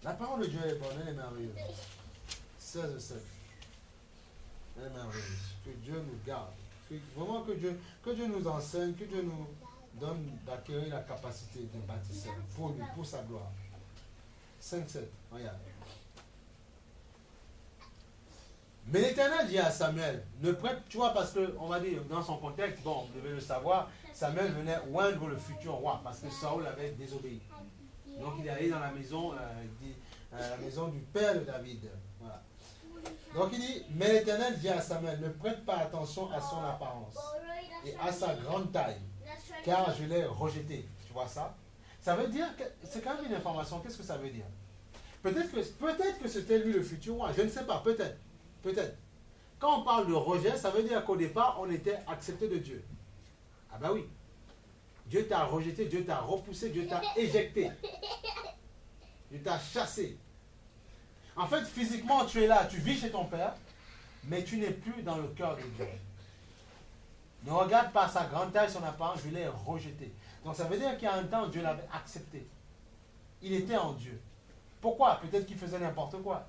La parole de Dieu est bonne, elle est merveilleuse. 16.7. Elle est merveilleuse. Que Dieu nous garde. Vraiment que Dieu nous enseigne, que Dieu nous donne d'acquérir la capacité de bâtir pour lui, pour sa gloire. 5.7. Regarde. Mais l'Éternel dit à Samuel, ne prête, tu vois, parce qu'on va dire, dans son contexte, bon, vous devez le savoir, Samuel venait oindre le futur roi, parce que Saül avait désobéi. Donc il est allé dans la maison, la maison du père de David. Voilà. Donc il dit, mais l'Éternel dit à Samuel, ne prête pas attention à son apparence et à sa grande taille, car je l'ai rejeté. Tu vois ça? Ça veut dire que c'est quand même une information. Qu'est-ce que ça veut dire? Peut-être que c'était lui le futur roi. Je ne sais pas, peut-être. Peut-être. Quand on parle de rejet, ça veut dire qu'au départ, on était accepté de Dieu. Ah ben oui. Dieu t'a rejeté, Dieu t'a repoussé, Dieu t'a éjecté. Dieu t'a chassé. En fait, physiquement, tu es là, tu vis chez ton père, mais tu n'es plus dans le cœur de Dieu. Ne regarde pas sa grande taille, son apparence, je l'ai rejeté. Donc ça veut dire qu'il y a un temps, Dieu l'avait accepté. Il était en Dieu. Pourquoi? Peut-être qu'il faisait n'importe quoi.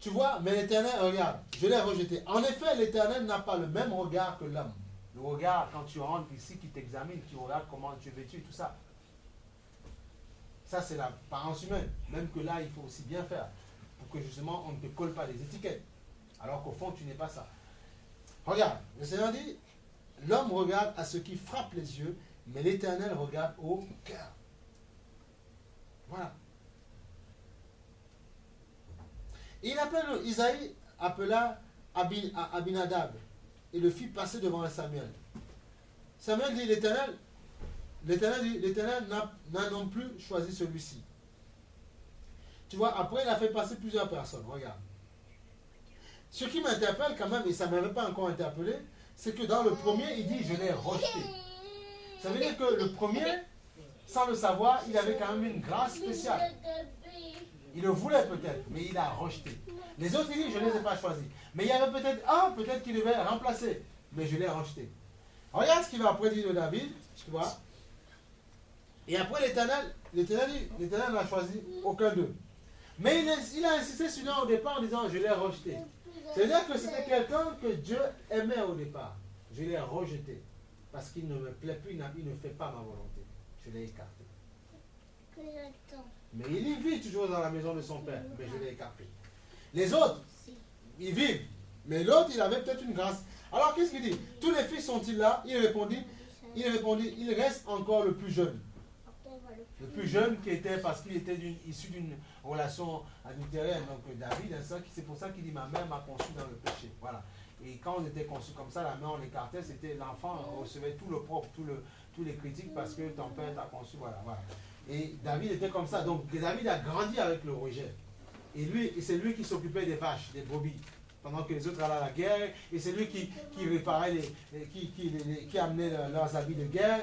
Tu vois, mais l'Éternel, regarde, je l'ai rejeté. En effet, l'Éternel n'a pas le même regard que l'homme. Le regard, quand tu rentres ici, qui t'examine, qui regarde comment tu es vêtu, tout ça. Ça, c'est l'apparence humaine. Même que là, il faut aussi bien faire. Pour que justement, on ne te colle pas des étiquettes. Alors qu'au fond, tu n'es pas ça. Regarde, le Seigneur dit, l'homme regarde à ce qui frappe les yeux, mais l'Éternel regarde au cœur. Voilà. Et Isaïe appela Abinadab et le fit passer devant Samuel. Samuel dit, l'Éternel n'a non plus choisi celui-ci. Tu vois, après il a fait passer plusieurs personnes. Regarde. Ce qui m'interpelle quand même, et ça ne m'avait pas encore interpellé, c'est que dans le premier, il dit, je l'ai rejeté. Ça veut dire que le premier, sans le savoir, il avait quand même une grâce spéciale. Il le voulait peut-être, mais il a rejeté. Les autres, il dit, je ne les ai pas choisis. Mais il y avait peut-être un, peut-être qu'il devait remplacer, mais je l'ai rejeté. Regarde ce qu'il va après dire de David, tu vois. Et après l'Éternel n'a choisi aucun d'eux. Mais il a insisté sur lui au départ en disant, je l'ai rejeté. C'est-à-dire que c'était quelqu'un que Dieu aimait au départ. Je l'ai rejeté. Parce qu'il ne me plaît plus, il ne fait pas ma volonté. Je l'ai écarté. Mais il y vit toujours dans la maison de son père. Mais je l'ai écarté. Les autres, ils vivent. Mais l'autre, il avait peut-être une grâce. Alors qu'est-ce qu'il dit? Tous les fils sont-ils là? Il répondit, il reste encore le plus jeune. Le plus jeune qui était, parce qu'il était issu d'une relation adultérienne. Donc David, c'est pour ça qu'il dit, ma mère m'a conçu dans le péché. Voilà. Et quand on était conçu comme ça, la main on l'écartait, c'était l'enfant recevait tout le propre, tous les critiques parce que ton père t'a conçu. Voilà, voilà. Et David était comme ça. Donc David a grandi avec le rejet. Et c'est lui qui s'occupait des vaches, des brebis, pendant que les autres allaient à la guerre. Et c'est lui qui réparait, qui amenait leurs habits de guerre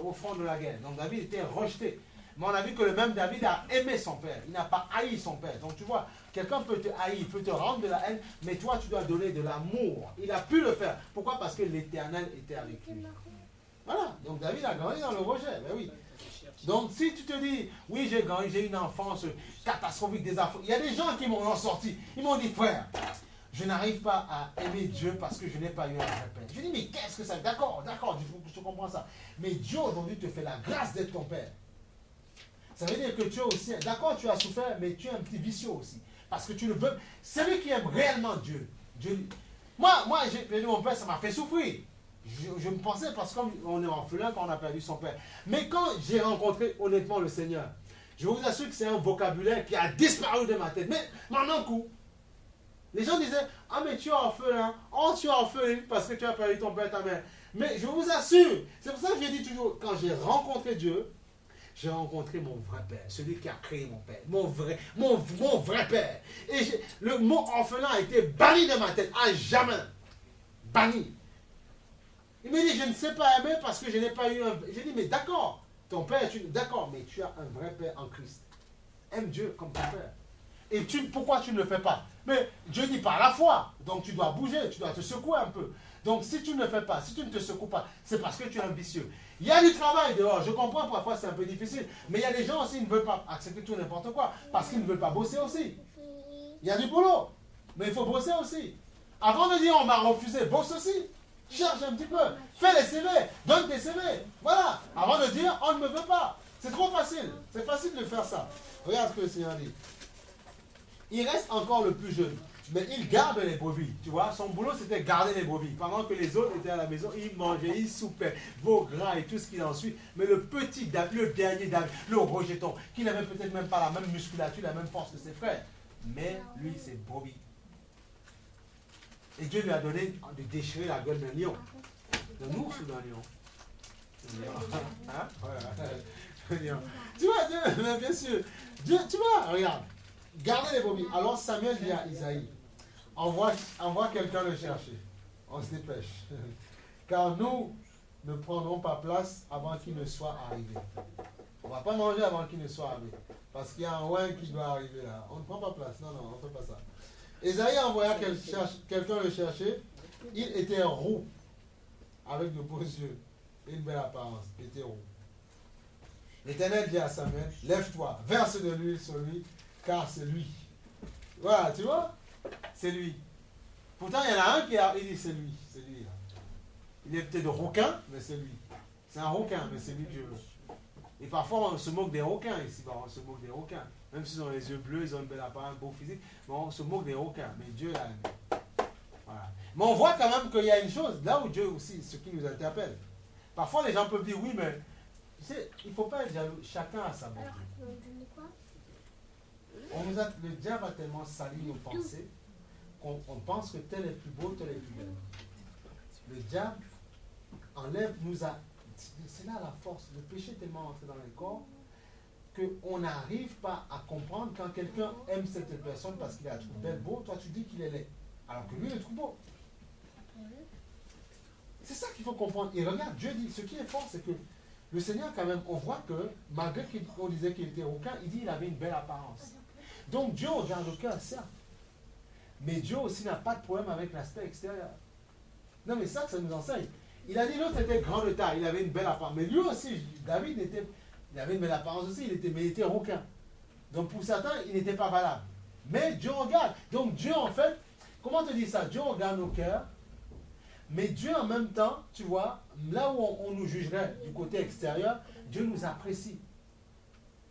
au front de la guerre. Donc David était rejeté. Mais on a vu que le même David a aimé son père. Il n'a pas haï son père. Donc tu vois, quelqu'un peut te haïr, peut te rendre de la haine, mais toi tu dois donner de l'amour. Il a pu le faire. Pourquoi? Parce que l'Éternel était avec lui. Voilà. Donc David a grandi dans le rejet. Ben oui. Donc si tu te dis, oui j'ai une enfance catastrophique, des affaires. Il y a des gens qui m'ont sorti. Ils m'ont dit, frère, je n'arrive pas à aimer Dieu parce que je n'ai pas eu un vrai père. Je dis, mais qu'est-ce que ça? D'accord, je comprends ça. Mais Dieu aujourd'hui te fait la grâce d'être ton père. Ça veut dire que tu es aussi, d'accord, tu as souffert, mais tu es un petit vicieux aussi. Parce que tu le veux. Celui qui aime réellement Dieu. Moi j'ai perdu mon père, ça m'a fait souffrir. Je me pensais, parce qu'on est orphelin quand on a perdu son père. Mais quand j'ai rencontré honnêtement le Seigneur, je vous assure que c'est un vocabulaire qui a disparu de ma tête. Mais maintenant, coup. Les gens disaient, ah mais tu es orphelin, oh tu es orphelin parce que tu as perdu ton père et ta mère. Mais je vous assure, c'est pour ça que je dis toujours, quand j'ai rencontré Dieu, j'ai rencontré mon vrai père, celui qui a créé mon père, mon vrai père. Et le mot orphelin a été banni de ma tête, à jamais. Banni. Il me dit, je ne sais pas aimer parce que je n'ai pas eu un... J'ai dit, mais d'accord, ton père, d'accord, mais tu as un vrai père en Christ. Aime Dieu comme ton père. Et pourquoi tu ne le fais pas? Mais Dieu dit par la foi. Donc tu dois bouger, tu dois te secouer un peu. Donc si tu ne le fais pas, si tu ne te secoues pas, c'est parce que tu es ambitieux. Il y a du travail dehors, je comprends, parfois c'est un peu difficile. Mais il y a des gens aussi qui ne veulent pas accepter tout n'importe quoi. Parce qu'ils ne veulent pas bosser aussi. Il y a du boulot. Mais il faut bosser aussi. Avant de dire on m'a refusé, bosse aussi. Cherche un petit peu. Fais les CV. Donne tes CV. Voilà. Avant de dire on ne me veut pas. C'est trop facile. C'est facile de faire ça. Regarde ce que le Seigneur dit. Il reste encore le plus jeune. Mais il garde les brebis, tu vois. Son boulot, c'était garder les brebis. Pendant que les autres étaient à la maison, il mangeait, il soupait, veau gras et tout ce qui en suit. Mais le petit David, le dernier David, le rejeton, qui n'avait peut-être même pas la même musculature, la même force que ses frères. Mais lui, c'est brebis. Et Dieu lui a donné de déchirer la gueule d'un lion. D'un ours ou d'un lion? Hein? Ouais. Tu vois, Dieu, mais bien sûr. Dieu, tu vois, regarde. Gardez les brebis. Alors Samuel dit à Isaïe, envoie quelqu'un le chercher. On se dépêche. Car nous ne prendrons pas place avant qu'il ne soit arrivé. On ne va pas manger avant qu'il ne soit arrivé. Parce qu'il y a un oin qui doit arriver là. On ne prend pas place. Non, on ne fait pas ça. Isaïe envoya quelqu'un le chercher. Il était roux, avec de beaux yeux et une belle apparence. Il était roux. L'Éternel dit à Samuel, lève-toi, verse de l'huile sur lui, car c'est lui. Voilà, tu vois? C'est lui. Pourtant, il y en a un qui a, il dit c'est lui, là. Il est peut-être rouquin, mais c'est lui. C'est un rouquin, mais c'est lui Dieu. Et parfois, on se moque des rouquins ici, on se moque des rouquins. Même s'ils ont les yeux bleus, ils ont une belle apparence, un beau physique, mais on se moque des rouquins. Mais Dieu l'a aimé. Voilà. Mais on voit quand même qu'il y a une chose, là où Dieu aussi, ce qui nous interpelle. Parfois, les gens peuvent dire, oui, mais tu sais, il ne faut pas être jaloux, chacun a sa beauté. Le diable a tellement sali nos pensées qu'on pense que tel est plus beau, tel est plus belle. Le diable c'est là la force. Le péché est tellement entré dans le corps qu'on n'arrive pas à comprendre quand quelqu'un aime cette personne parce qu'il la trouve belle, beau, toi tu dis qu'il est laid. Alors que lui, il le trouve beau. C'est ça qu'il faut comprendre. Et regarde, Dieu dit, ce qui est fort, c'est que le Seigneur, quand même, on voit que, malgré qu'on disait qu'il était rouquin, il dit qu'il avait une belle apparence. Donc Dieu regarde le cœur, certes. Mais Dieu aussi n'a pas de problème avec l'aspect extérieur. Non, mais ça nous enseigne. Il a dit l'autre était grand de taille, il avait une belle apparence. Mais lui aussi, David, il avait une belle apparence aussi, mais il était rouquin. Donc pour certains, il n'était pas valable. Mais Dieu regarde. Donc Dieu, en fait, comment te dire ça? Dieu regarde nos cœurs. Mais Dieu, en même temps, tu vois, là où on nous jugerait du côté extérieur, Dieu nous apprécie.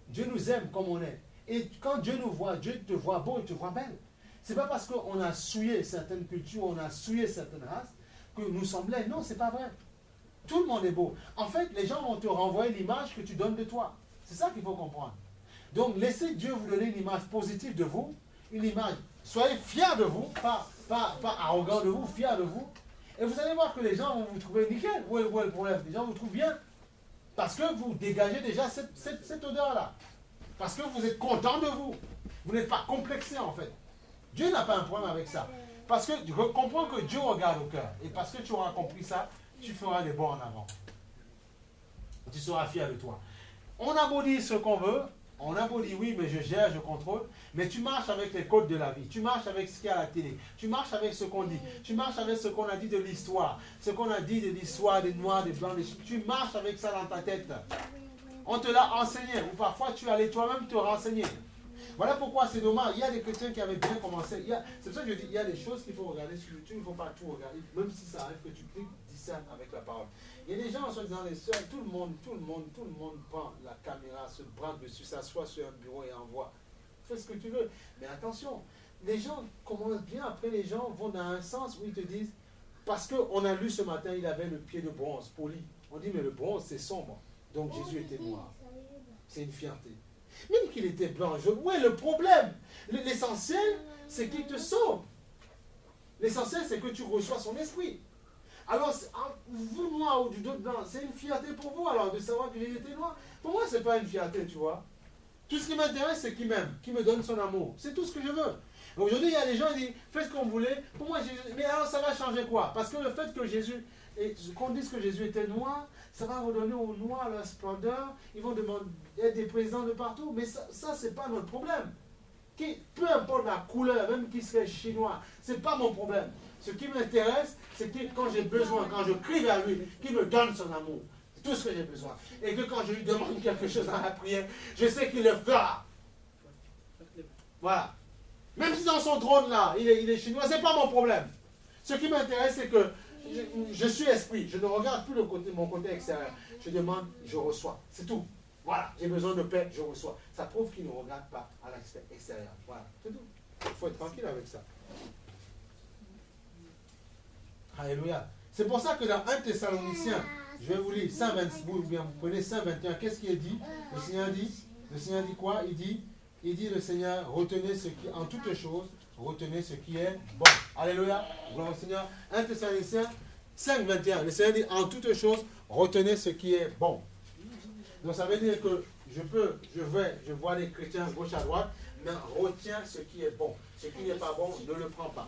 Dieu nous aime comme on est. Et quand Dieu nous voit, Dieu te voit beau et te voit belle. C'est pas parce qu'on a souillé certaines cultures, on a souillé certaines races, que nous sommes laids. Non, c'est pas vrai. Tout le monde est beau. En fait, les gens vont te renvoyer l'image que tu donnes de toi. C'est ça qu'il faut comprendre. Donc, laissez Dieu vous donner une image positive de vous, une image. Soyez fiers de vous, pas arrogants de vous, fiers de vous. Et vous allez voir que les gens vont vous trouver nickel. Où est le problème? Les gens vous trouvent bien. Parce que vous dégagez déjà cette odeur-là. Parce que vous êtes content de vous. Vous n'êtes pas complexé en fait. Dieu n'a pas un problème avec ça. Parce que tu comprends que Dieu regarde au cœur. Et parce que tu auras compris ça, tu feras des bons en avant. Tu seras fier de toi. On a beau dire ce qu'on veut. On a beau dire oui, mais je gère, je contrôle. Mais tu marches avec les codes de la vie. Tu marches avec ce qu'il y a à la télé. Tu marches avec ce qu'on dit. Tu marches avec ce qu'on a dit de l'histoire. Ce qu'on a dit de l'histoire des noirs, des blancs, des... Tu marches avec ça dans ta tête. On te l'a enseigné. Ou parfois tu allais toi-même te renseigner. Voilà pourquoi c'est dommage. Il y a des chrétiens qui avaient bien commencé. C'est pour ça que je dis, il y a des choses qu'il faut regarder sur YouTube. Il ne faut pas tout regarder. Même si ça arrive que tu cliques, discerne avec la parole. Il y a des gens, en soi disant, les soeurs, tout le monde prend la caméra, se braque dessus, s'assoit sur un bureau et envoie. Fais ce que tu veux. Mais attention, les gens commencent bien. Après, les gens vont dans un sens où ils te disent, parce qu'on a lu ce matin, il avait le pied de bronze, poli. On dit, mais le bronze, c'est sombre. Donc Jésus était noir. C'est une fierté. Même qu'il était blanc, où est le problème? L'essentiel, c'est qu'il te sauve. L'essentiel, c'est que tu reçois son esprit. Alors, vous noir ou du dos blanc, c'est une fierté pour vous, alors, de savoir que Jésus était noir. Pour moi, ce n'est pas une fierté, tu vois. Tout ce qui m'intéresse, c'est qu'il m'aime, qu'il me donne son amour. C'est tout ce que je veux. Aujourd'hui, il y a des gens qui disent, faites ce qu'on voulait. Pour moi, Jésus... Mais alors, ça va changer quoi? Parce que le fait que Jésus... qu'on dise que Jésus était noir, ça va redonner aux noirs leur splendeur. Ils vont demander être des présidents de partout. Mais ça c'est pas notre problème. Peu importe la couleur, même qu'il serait chinois, c'est pas mon problème. Ce qui m'intéresse, c'est que quand j'ai besoin, quand je crie vers lui, qu'il me donne son amour. C'est tout ce que j'ai besoin. Et que quand je lui demande quelque chose dans la prière, je sais qu'il le fera. Voilà. Même si dans son trône là, il est chinois, c'est pas mon problème. Ce qui m'intéresse, c'est que je suis esprit. Je ne regarde plus mon côté extérieur. Je demande, je reçois. C'est tout. Voilà. J'ai besoin de paix, je reçois. Ça prouve qu'il ne regarde pas à l'extérieur. Voilà. C'est tout. Il faut être tranquille avec ça. Alléluia. C'est pour ça que dans 1 Thessaloniciens, je vais vous lire, vous prenez 121, qu'est-ce qui est dit? Le Seigneur dit quoi? Il dit le Seigneur, retenez ce qui, en toutes choses, retenez ce qui est bon. Alléluia. Gloire au Seigneur. 1 Thessaloniciens 5, 21. Le Seigneur dit, en toutes choses, retenez ce qui est bon. Donc ça veut dire que je vois les chrétiens gauche à droite, mais retiens ce qui est bon. Ce qui n'est pas bon, ne le prends pas.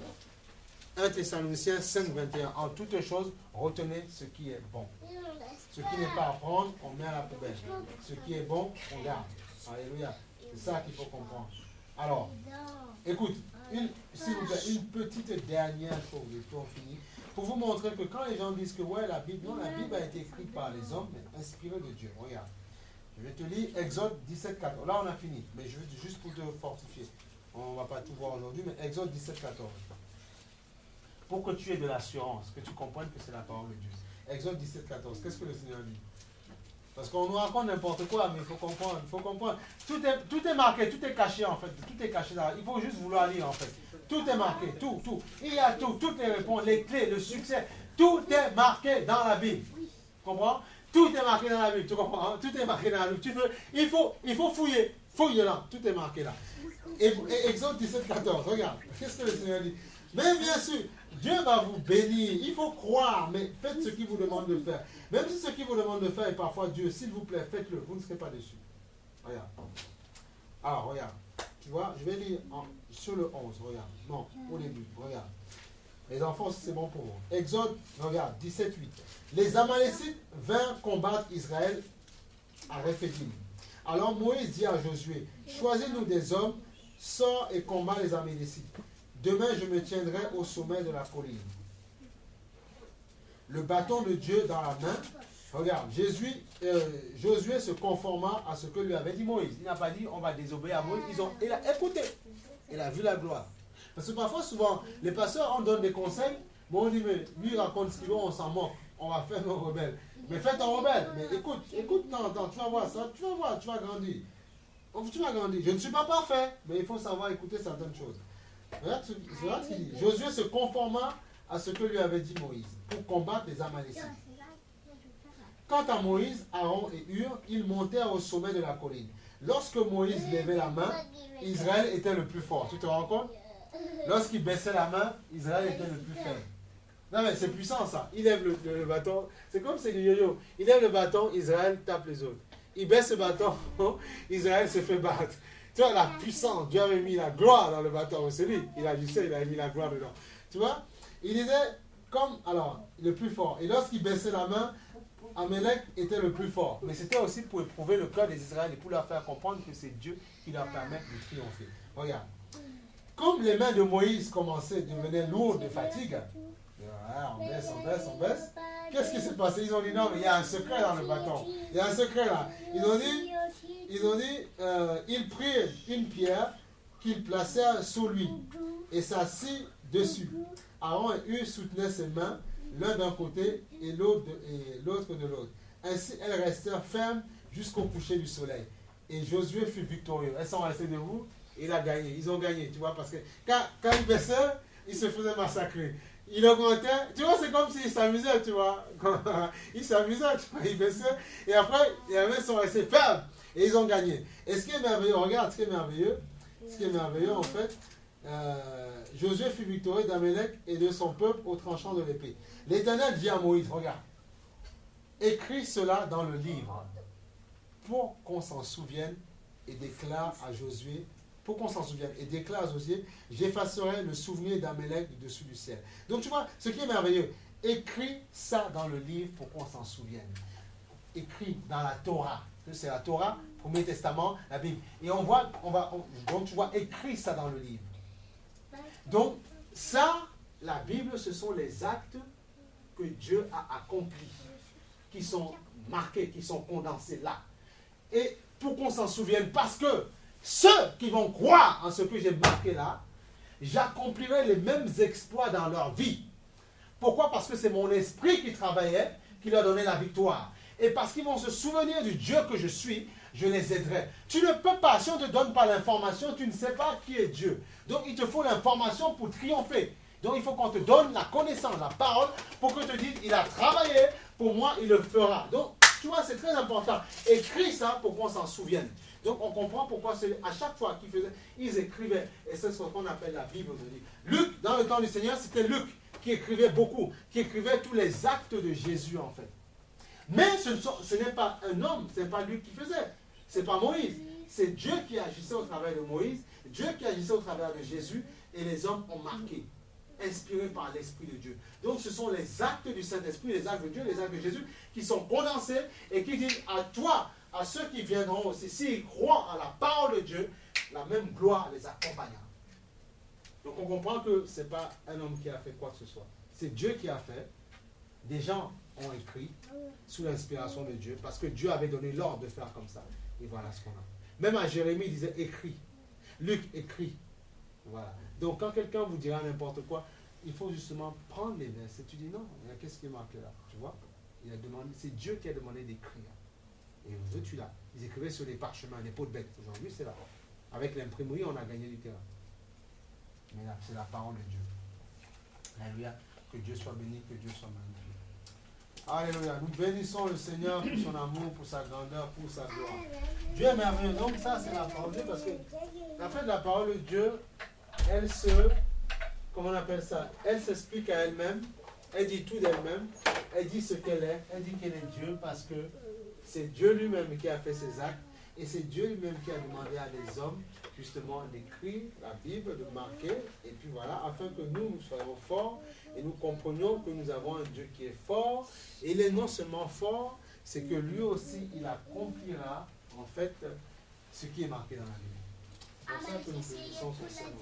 1 Thessaloniciens 5, 21. En toutes choses, retenez ce qui est bon. Ce qui n'est pas à prendre, on met à la poubelle. Ce qui est bon, on garde. Alléluia. C'est ça qu'il faut comprendre. Alors, écoute, s'il vous plaît, une petite dernière chose, et puis on finit. Pour vous montrer que quand les gens disent que ouais, la Bible a été écrite par les hommes, mais inspirée de Dieu. Regarde. Je vais te lire Exode 17, 14. Là, on a fini, mais je veux juste pour te fortifier. On ne va pas tout voir aujourd'hui, mais Exode 17, 14. Pour que tu aies de l'assurance, que tu comprennes que c'est la parole de Dieu. Exode 17, 14. Qu'est-ce que le Seigneur dit? Parce qu'on nous raconte n'importe quoi, mais il faut comprendre. Tout est marqué, tout est caché en fait. Tout est caché là. Il faut juste vouloir lire en fait. Tout est marqué, tout. Il y a tout, toutes les réponses, les clés, le succès. Tout est marqué dans la Bible. Tu comprends? Tout est marqué dans la Bible, tu comprends? Hein? Tout est marqué dans la Bible. Il faut fouiller. Fouille là, tout est marqué là. Et Exode 17, 14, regarde. Qu'est-ce que le Seigneur dit? Mais bien sûr, Dieu va vous bénir. Il faut croire, mais faites ce qu'il vous demande de faire. Même si ce qu'il vous demande de faire est parfois Dieu, s'il vous plaît, faites-le. Vous ne serez pas déçus. Regarde. Alors, regarde. Tu vois, je vais lire sur le 11. Regarde. Non, au début. Regarde. Les enfants, c'est bon pour vous. Exode, regarde, 17, 8. Les Amalécites vinrent combattre Israël à Réphidim. Alors Moïse dit à Josué, choisis-nous des hommes, sors et combat les Amalécites. Demain, je me tiendrai au sommet de la colline. Le bâton de Dieu dans la main. Regarde, Josué se conforma à ce que lui avait dit Moïse. Il n'a pas dit on va désobéir à Moïse. Il a écouté. Il a vu la gloire. Parce que parfois, souvent, les pasteurs, on donne des conseils, mais on dit, mais lui raconte ce qu'il veut, on s'en moque. On va faire nos rebelles. Mais fais ton rebelle. Mais écoute, non, tu vas voir ça, tu vas voir, tu vas grandir. Tu vas grandir. Je ne suis pas parfait, mais il faut savoir écouter certaines choses. Regarde ce qu'il dit. Josué se conforma à ce que lui avait dit Moïse pour combattre les Amalécites. Quant à Moïse, Aaron et Hur, ils montèrent au sommet de la colline. Lorsque Moïse levait la main, Israël était le plus fort. Tu te rends compte? Lorsqu'il baissait la main, Israël était le plus faible. Non mais c'est puissant ça. Il lève le bâton. C'est comme c'est du yo-yo. Il lève le bâton, Israël tape les autres. Il baisse le bâton, Israël se fait battre. Tu vois la puissance. Dieu avait mis la gloire dans le bâton. C'est lui. Il a dit ça, il a mis la gloire dedans. Tu vois? Il disait comme, alors, le plus fort. Et lorsqu'il baissait la main, Amalek était le plus fort. Mais c'était aussi pour éprouver le cœur des Israéliens et pour leur faire comprendre que c'est Dieu qui leur permet de triompher. Regarde. Comme les mains de Moïse commençaient à devenir lourdes de fatigue, on baisse. Qu'est-ce qui s'est passé? Ils ont dit non, mais il y a un secret dans le bâton. Il y a un secret là. Ils ont dit, ils prirent une pierre qu'ils placèrent sous lui et s'assit dessus. Aaron et Hur soutenaient ses mains, l'un d'un côté et l'autre de l'autre. Ainsi, elles restèrent fermes jusqu'au coucher du soleil. Et Josué fut victorieux. Elles sont restées debout. Il a gagné, ils ont gagné, tu vois, parce que quand il baissait, il se faisait massacrer. Il augmentait, tu vois, c'est comme s'il s'amusait, tu vois. Il s'amusait, tu vois, il baissait. Et après, les mains sont restées fermes et ils ont gagné. Et ce qui est merveilleux, regarde ce qui est merveilleux. Ce qui est merveilleux, en fait, Josué fut victorieux d'Amalek et de son peuple au tranchant de l'épée. L'Éternel dit à Moïse, regarde, écris cela dans le livre pour qu'on s'en souvienne et déclare à Josué. Pour qu'on s'en souvienne, et déclare à Josué, j'effacerai le souvenir d'Amalek du dessus du ciel. Donc tu vois, ce qui est merveilleux, écris ça dans le livre pour qu'on s'en souvienne. Écris dans la Torah. C'est la Torah, Premier Testament, la Bible. Et donc tu vois, écris ça dans le livre. Donc ça, la Bible, ce sont les actes que Dieu a accomplis, qui sont marqués, qui sont condensés là. Et pour qu'on s'en souvienne, parce que ceux qui vont croire en ce que j'ai marqué là, j'accomplirai les mêmes exploits dans leur vie. Pourquoi? Parce que c'est mon esprit qui travaillait, qui leur donnait la victoire. Et parce qu'ils vont se souvenir du Dieu que je suis, je les aiderai. Tu ne peux pas, si on ne te donne pas l'information, tu ne sais pas qui est Dieu. Donc il te faut l'information pour triompher. Donc il faut qu'on te donne la connaissance, la parole, pour que tu te dises, il a travaillé, pour moi il le fera. Donc tu vois, c'est très important. Écris ça pour qu'on s'en souvienne. Donc on comprend pourquoi à chaque fois qu'ils faisaient, ils écrivaient. Et c'est ce qu'on appelle la Bible aujourd'hui. Luc, dans le temps du Seigneur, c'était Luc qui écrivait beaucoup, qui écrivait tous les actes de Jésus en fait. Mais ce n'est pas un homme, ce n'est pas Luc qui faisait. Ce n'est pas Moïse. C'est Dieu qui agissait au travers de Moïse, Dieu qui agissait au travers de Jésus, et les hommes ont marqué, inspirés par l'Esprit de Dieu. Donc ce sont les actes du Saint-Esprit, les actes de Dieu, les actes de Jésus, qui sont condensés et qui disent à toi, à ceux qui viendront aussi, s'ils croient à la parole de Dieu, la même gloire les accompagnera. Donc on comprend que ce n'est pas un homme qui a fait quoi que ce soit. C'est Dieu qui a fait. Des gens ont écrit sous l'inspiration de Dieu, parce que Dieu avait donné l'ordre de faire comme ça. Et voilà ce qu'on a. Même à Jérémie, il disait écrit. Luc écrit. Voilà. Donc quand quelqu'un vous dira n'importe quoi, il faut justement prendre les versets. Tu dis non, qu'est-ce qui est marqué là? Tu vois? Il a demandé, c'est Dieu qui a demandé d'écrire. Et vous tu là. Ils écrivaient sur les parchemins, les peaux de bête. Aujourd'hui, c'est là. Avec l'imprimerie, on a gagné du terrain. Mais là, c'est la parole de Dieu. Alléluia. Que Dieu soit béni, que Dieu soit magnifié. Alléluia. Nous bénissons le Seigneur pour son amour, pour sa grandeur, pour sa gloire. Dieu est merveilleux. Donc ça, c'est la parole de Dieu, parce que la fin de la parole de Dieu, elle se, comment on appelle ça? Elle s'explique à elle-même. Elle dit tout d'elle-même. Elle dit ce qu'elle est. Elle dit qu'elle est Dieu, parce que c'est Dieu lui-même qui a fait ses actes. Et c'est Dieu lui-même qui a demandé à des hommes, justement, d'écrire la Bible, de marquer. Et puis voilà, afin que nous soyons forts et nous comprenions que nous avons un Dieu qui est fort. Et il est non seulement fort, c'est que lui aussi, il accomplira, en fait, ce qui est marqué dans la Bible. C'est pour ça que nous bénissons son Seigneur.